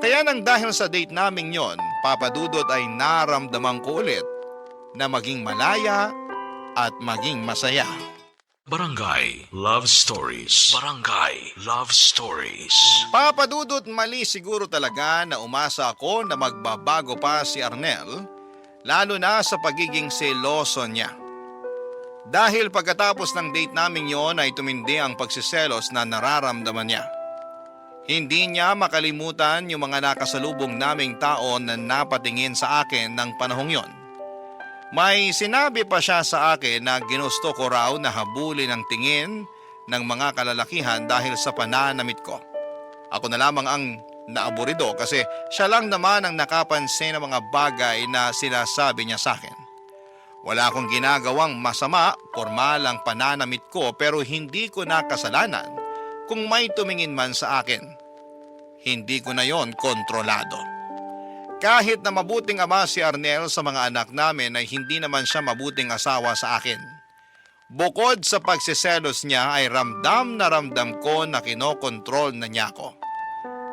Kaya nang dahil sa date naming yon, Papadudot ay naramdaman ko ulit na maging malaya at maging masaya. Barangay Love Stories. Barangay Love Stories. Papadudot, mali siguro talaga na umasa ako na magbabago pa si Arnel, lalo na sa pagiging seloso niya. Dahil pagkatapos ng date naming yon ay tumindi ang pagsiselos na nararamdaman niya. Hindi niya makalimutan yung mga nakasalubong naming tao na napatingin sa akin ng panahong yon. May sinabi pa siya sa akin na ginusto ko raw na habulin ang tingin ng mga kalalakihan dahil sa pananamit ko. Ako na lamang ang naaburido kasi siya lang naman ang nakapansin ng mga bagay na sinasabi niya sa akin. Wala akong ginagawang masama, formal ang pananamit ko pero hindi ko na kasalanan kung may tumingin man sa akin. Hindi ko na yon kontrolado. Kahit na mabuting ama si Arnel sa mga anak namin ay hindi naman siya mabuting asawa sa akin. Bukod sa pagsiselos niya ay ramdam ko na kinokontrol na niya ako.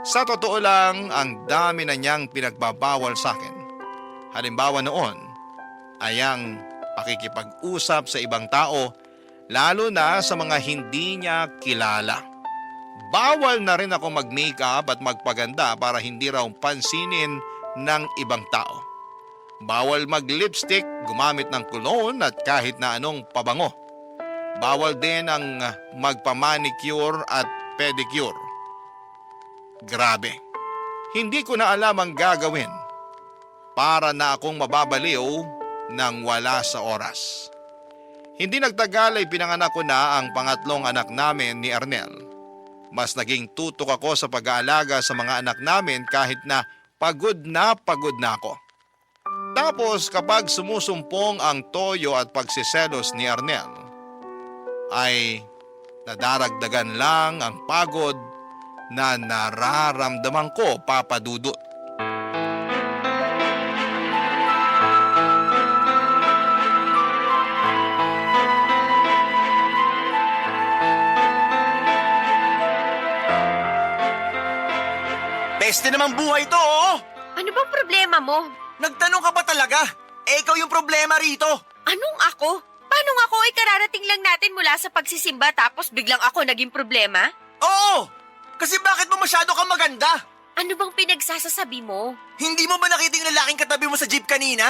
Sa totoo lang, ang dami na niyang pinagbabawal sa akin. Halimbawa noon ay ang pakikipag-usap sa ibang tao, lalo na sa mga hindi niya kilala. Bawal na rin ako mag-makeup at magpaganda para hindi raw pansinin ng ibang tao. Bawal mag-lipstick, gumamit ng cologne at kahit na anong pabango. Bawal din ang magpa-manicure at pedicure. Grabe. Hindi ko na alam ang gagawin. Para na akong mababaliw nang wala sa oras. Hindi nagtagal ay pinanganak ko na ang pangatlong anak namin ni Arnel. Mas naging tutok ako sa pag-aalaga sa mga anak namin kahit na pagod na ako. Tapos kapag sumusumpong ang toyo at pagsiselos ni Arnel, ay nadaragdagan lang ang pagod na nararamdaman ko, Papadudot. Peste naman buhay to, oh! Ano bang problema mo? Nagtanong ka ba talaga? Ikaw yung problema rito. Anong ako? Paano ako ay kararating lang natin mula sa pagsisimba tapos biglang ako naging problema? Oo! Kasi bakit mo masyado kang maganda? Ano bang pinagsasasabi mo? Hindi mo ba nakita yung lalaking katabi mo sa jeep kanina?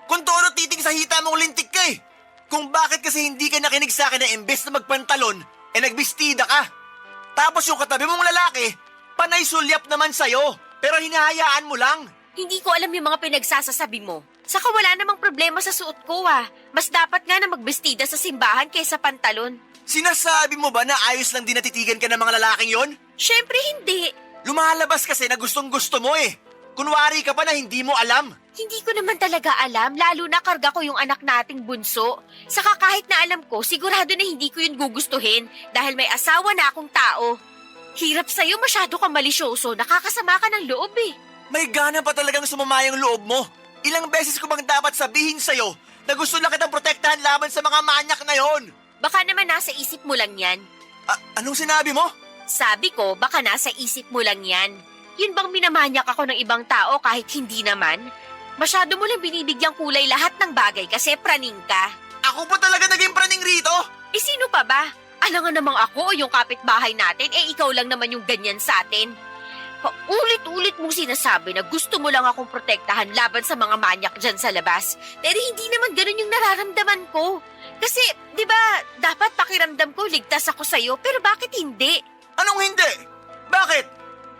Kung toro titing sa hita mong lintik ka eh. Kung bakit kasi hindi ka nakinig sa akin na imbes na magpantalon, nagbistida ka. Tapos yung katabi mong lalaki, panay sulyap naman sa'yo, pero hinahayaan mo lang. Hindi ko alam yung mga pinagsasasabi mo. Saka wala namang problema sa suot ko ah. Mas dapat nga na magbestida sa simbahan kaysa pantalon. Sinasabi mo ba na ayos lang din natitigan ka ng mga lalaking yon? Syempre hindi. Lumalabas kasi na gustong gusto mo eh. Kunwari ka pa na hindi mo alam. Hindi ko naman talaga alam, lalo na karga ko yung anak nating bunso. Saka kahit na alam ko, sigurado na hindi ko yun gugustuhin dahil may asawa na akong tao. Hirap sa'yo, masyado kang malisyoso, nakakasama ka ng loob eh. May gana pa talagang sumama yung loob mo. Ilang beses ko bang dapat sabihin sa'yo na gusto lang kitang protektahan laban sa mga manyak na yon? Baka naman nasa isip mo lang yan. Anong sinabi mo? Sabi ko, baka nasa isip mo lang yan. Yun bang minamanyak ako ng ibang tao kahit hindi naman? Masyado mo lang binibigyang kulay lahat ng bagay kasi praning ka. Ako pa talaga naging praning rito? Eh sino pa ba? Alangan namang ako o yung kapitbahay natin, eh ikaw lang naman yung ganyan sa atin. Paulit-ulit mong sinasabi na gusto mo lang akong protektahan laban sa mga manyak dyan sa labas. Pero hindi naman ganun yung nararamdaman ko. Kasi, di ba, dapat pakiramdam ko ligtas ako sa'yo, pero bakit hindi? Anong hindi? Bakit?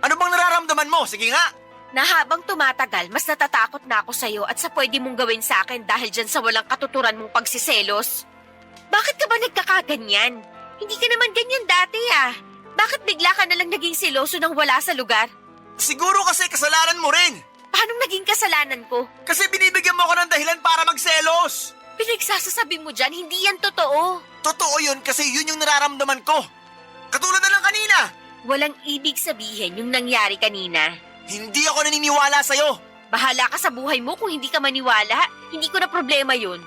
Ano bang nararamdaman mo? Sige nga. Na habang tumatagal, mas natatakot na ako sa'yo at sa pwede mong gawin sa akin dahil dyan sa walang katuturan mong pagsiselos. Bakit ka ba nagkakaganyan? Hindi ka naman ganyan dati ah. Bakit bigla ka nalang naging seloso nang wala sa lugar? Siguro kasi kasalanan mo rin. Paano naging kasalanan ko? Kasi binibigyan mo ako ng dahilan para magselos. Pinagsasasabi mo dyan, hindi yan totoo. Totoo yun kasi yun yung nararamdaman ko. Katulad na lang kanina. Walang ibig sabihin yung nangyari kanina. Hindi ako naniniwala sa'yo. Bahala ka sa buhay mo kung hindi ka maniwala. Hindi ko na problema yun.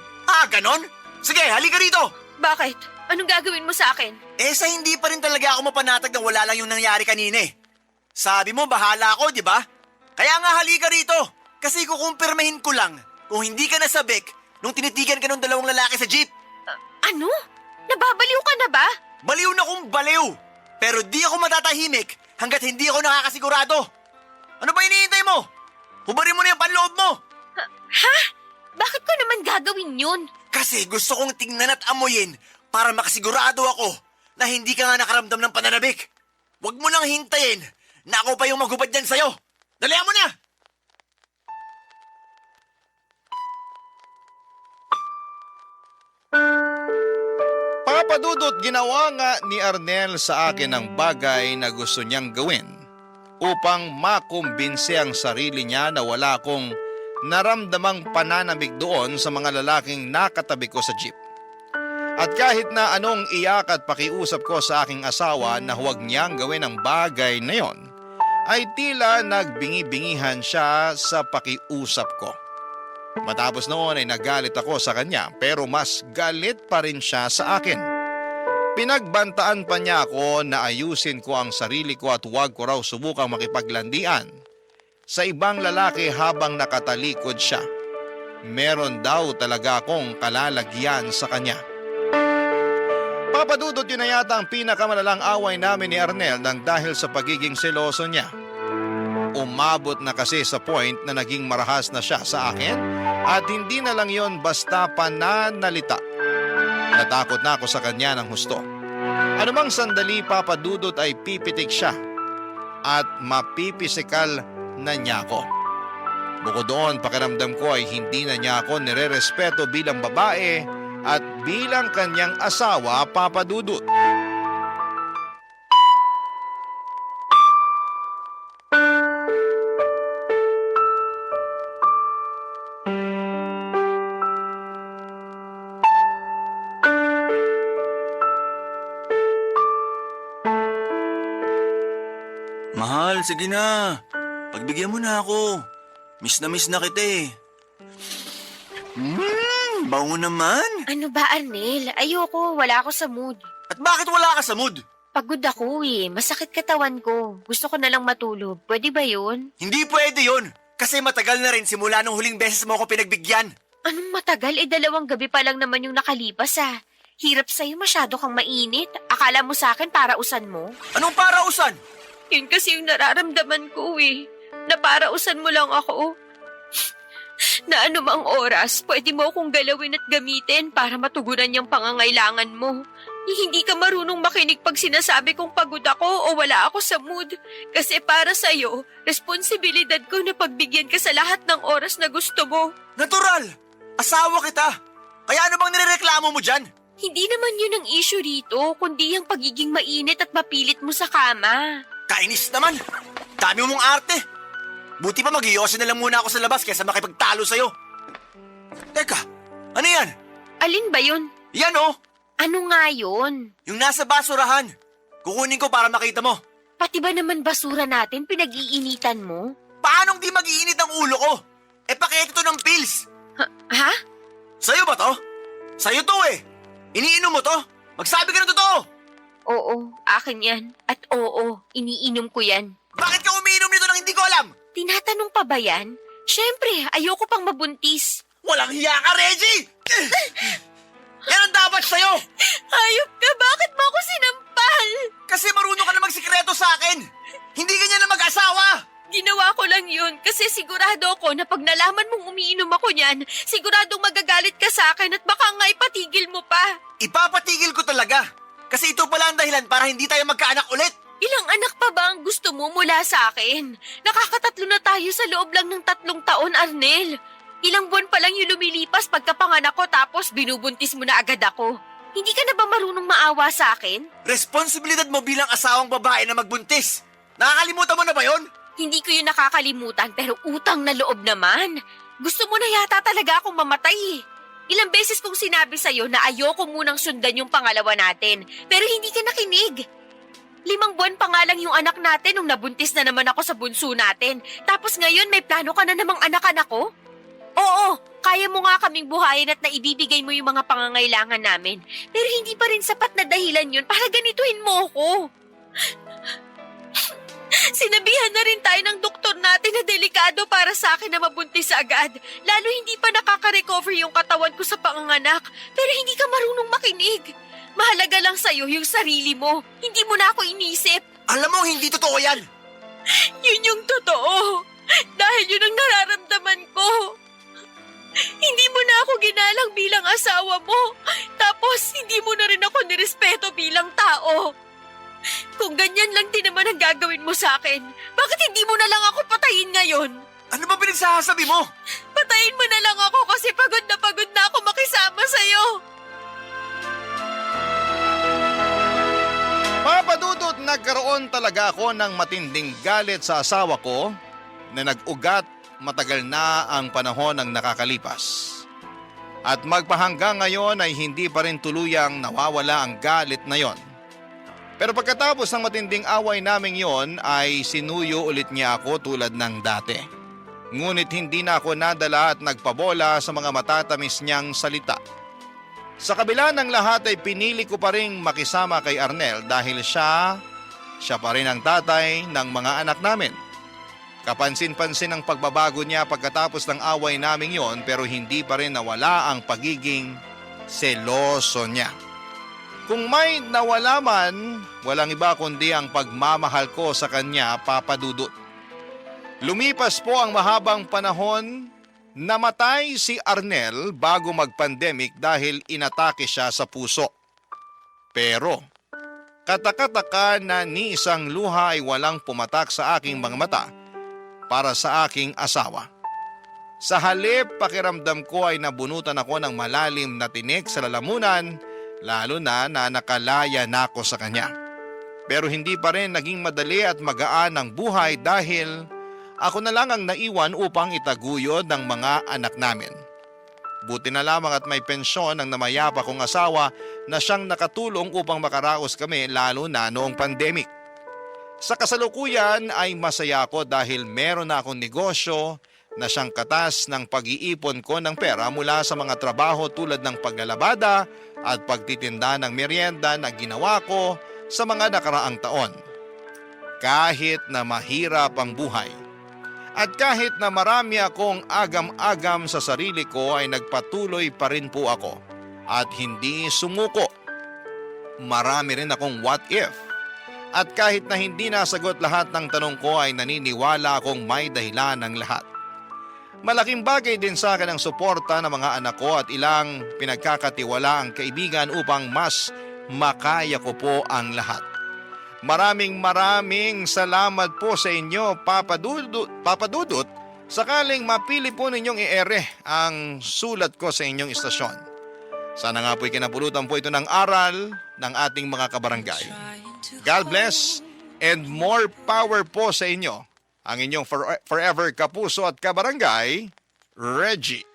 Ganon? Sige, halika rito. Bakit? Anong gagawin mo sa akin? Sa hindi pa rin talaga ako mapanatag na wala lang yung nangyari kanina eh. Sabi mo, bahala ako, di ba? Kaya nga halika rito. Kasi kukumpirmahin ko lang kung hindi ka nasabik nung tinitigan ka ng dalawang lalaki sa jeep. Ano? Nababaliw ka na ba? Baliw na kung baliw. Pero di ako matatahimik hanggat hindi ako nakakasigurado. Ano ba iniintay mo? Hubarin mo na yung panloob mo. Ha? Bakit ko naman gagawin yun? Kasi gusto kong tingnan at amuyin para makasigurado ako na hindi ka nga nakaramdam ng pananabik. Huwag mo nang hintayin na ako pa yung maghubad dyan sa'yo. Dalihan mo na! Papadudot, ginawa nga ni Arnel sa akin ang bagay na gusto niyang gawin upang makumbinse ang sarili niya na wala akong naramdamang pananamig doon sa mga lalaking nakatabi ko sa jeep. At kahit na anong iyak at pakiusap ko sa aking asawa na huwag niyang gawin ang bagay na yon, ay tila nagbingi-bingihan siya sa pakiusap ko. Matapos noon ay nagalit ako sa kanya pero mas galit pa rin siya sa akin. Pinagbantaan pa niya ako na ayusin ko ang sarili ko at huwag ko raw subukang makipaglandian sa ibang lalaki habang nakatalikod siya. Meron daw talaga akong kalalagyan sa kanya. Papadudot, yun na yata ang pinakamalalang away namin ni Arnel nang dahil sa pagiging seloso niya. Umabot na kasi sa point na naging marahas na siya sa akin at hindi na lang yon basta pananalita. Natakot na ako sa kanya ng husto. Anumang sandali, papadudot, ay pipitik siya at mapipisikal na niya ako. Bukod doon, pakiramdam ko ay hindi na niya ako nire-respeto bilang babae at bilang kanyang asawa, papadudot. Mahal, sige na. Pagbigyan mo na ako. Miss na kita eh. Bango naman. Ano ba, Arnel? Ayoko, wala ako sa mood. At bakit wala ka sa mood? Pagod ako eh. Masakit katawan ko. Gusto ko na lang matulog. Pwede ba yun? Hindi pwede yun. Kasi matagal na rin simula nung huling beses mo ako pinagbigyan. Anong matagal? 2 gabi pa lang naman yung nakalipas ah. Hirap sa'yo, masyado kang mainit. Akala mo sa akin parausan mo? Anong parausan? Yun kasi yung nararamdaman ko eh. Na parausan mo lang ako. Na anumang oras, pwede mo akong galawin at gamitin para matugunan yung pangangailangan mo. Hindi ka marunong makinig pag sinasabi kong pagod ako o wala ako sa mood. Kasi para sa'yo, responsibilidad ko na pagbigyan ka sa lahat ng oras na gusto mo. Natural! Asawa kita! Kaya ano bang nirereklamo mo dyan? Hindi naman yun ang issue rito, kundi ang pagiging mainit at mapilit mo sa kama. Kainis naman! Dami mong arte! Buti pa mag-iossi na lang muna ako sa labas kaysa makipagtalo sa'yo. Teka, ano yan? Alin ba yun? Yan oh! Ano nga yun? Yung nasa basurahan. Kukunin ko para makita mo. Pati ba naman basura natin pinag-iinitan mo? Paanong di mag-iinit ang ulo ko? Pakete to ng pills. Ha? Sa'yo ba to? Sa'yo to eh. Iniinom mo to? Magsabi ka ng totoo. Oo, akin yan. At oo, iniinom ko yan. Bakit ka umiinom nito nang hindi ko alam? Tinatanong pa ba yan? Siyempre, ayoko pang mabuntis. Walang hiya ka, Reggie! Yan ang dapat sa'yo! Hayop ka, bakit mo ako sinampal? Kasi marunong ka na magsikreto sa akin! Hindi ganyan na mag-asawa! Ginawa ko lang yun kasi sigurado ako na pag nalaman mong umiinom ako niyan, siguradong magagalit ka sa akin at baka nga ipatigil mo pa. Ipapatigil ko talaga! Kasi ito pala ang dahilan para hindi tayo magkaanak ulit! Ilang anak pa ba ang gusto mo mula sa akin? Nakakatatlo na tayo sa loob lang ng 3 taon, Arnel. Ilang buwan pa lang yung lumilipas pagkapanganak ko tapos binubuntis mo na agad ako. Hindi ka na ba marunong maawa sa akin? Responsibilidad mo bilang asawang babae na magbuntis! Nakakalimutan mo na ba yon? Hindi ko yun nakakalimutan pero utang na loob naman. Gusto mo na yata talaga akong mamatay. Ilang beses kong sinabi sa'yo na ayoko munang sundan yung pangalawa natin pero hindi ka nakinig. 5 buwan pa nga lang yung anak natin nung nabuntis na naman ako sa bunso natin. Tapos ngayon may plano ka na namang anak-anak ko? Oo, kaya mo nga kaming buhayin at naibibigay mo yung mga pangangailangan namin. Pero hindi pa rin sapat na dahilan yun para ganituhin mo ako. Sinabihan na rin tayo ng doktor natin na delikado para sa akin na mabuntis agad. Lalo hindi pa nakaka-recover yung katawan ko sa panganganak. Pero hindi ka marunong makinig. Mahalaga lang sa'yo yung sarili mo. Hindi mo na ako inisip. Alam mo, hindi totoo yan! Yun yung totoo. Dahil yun ang nararamdaman ko. Hindi mo na ako ginalang bilang asawa mo. Tapos, hindi mo na rin ako nirespeto bilang tao. Kung ganyan lang din naman ang gagawin mo sa akin, bakit hindi mo na lang ako patayin ngayon? Ano ba pinagsasabi mo? Patayin mo na lang ako kasi pagod na ako makisama sa'yo. Papadudot, nagkaroon talaga ako ng matinding galit sa asawa ko na nag-ugat matagal na ang panahon ng nakakalipas. At magpahanggang ngayon ay hindi pa rin tuluyang nawawala ang galit na yon. Pero pagkatapos ng matinding away naming yon ay sinuyo ulit niya ako tulad ng dati. Ngunit hindi na ako nadala at nagpabola sa mga matatamis niyang salita. Sa kabila ng lahat ay pinili ko pa rin makisama kay Arnel dahil siya pa rin ang tatay ng mga anak namin. Kapansin-pansin ang pagbabago niya pagkatapos ng away naming yon pero hindi pa rin nawala ang pagiging seloso niya. Kung may nawala man, walang iba kundi ang pagmamahal ko sa kanya, Papa Dudut. Lumipas po ang mahabang panahon, namatay si Arnel bago mag-pandemic dahil inatake siya sa puso. Pero, kataka-taka na ni isang luha ay walang pumatak sa aking mga mata para sa aking asawa. Sa halip, pakiramdam ko ay nabunutan ako ng malalim na tinik sa lalamunan, lalo na nakalaya na ako sa kanya. Pero hindi pa rin naging madali at magaan ang buhay dahil ako na lang ang naiwan upang itaguyod ng mga anak namin. Buti na lamang at may pensyon ang namayapa kong asawa na siyang nakatulong upang makaraos kami lalo na noong pandemic. Sa kasalukuyan ay masaya ako dahil meron na akong negosyo na siyang katas ng pag-iipon ko ng pera mula sa mga trabaho tulad ng paglalabada at pagtitinda ng merienda na ginawa ko sa mga nakaraang taon. Kahit na mahirap ang buhay at kahit na marami akong agam-agam sa sarili ko ay nagpatuloy pa rin po ako at hindi sumuko. Marami rin akong what if. At kahit na hindi nasagot lahat ng tanong ko ay naniniwala akong may dahilan ng lahat. Malaking bagay din sa akin ang suporta ng mga anak ko at ilang pinagkakatiwalaang kaibigan upang mas makaya ko po ang lahat. Maraming salamat po sa inyo, Papa Dudut. Sakaling mapili po ninyong i-ere ang sulat ko sa inyong istasyon. Sana nga po'y kinapulutan po ito ng aral ng ating mga kabarangay. God bless and more power po sa inyo. Ang inyong forever kapuso at kabarangay, Reggie.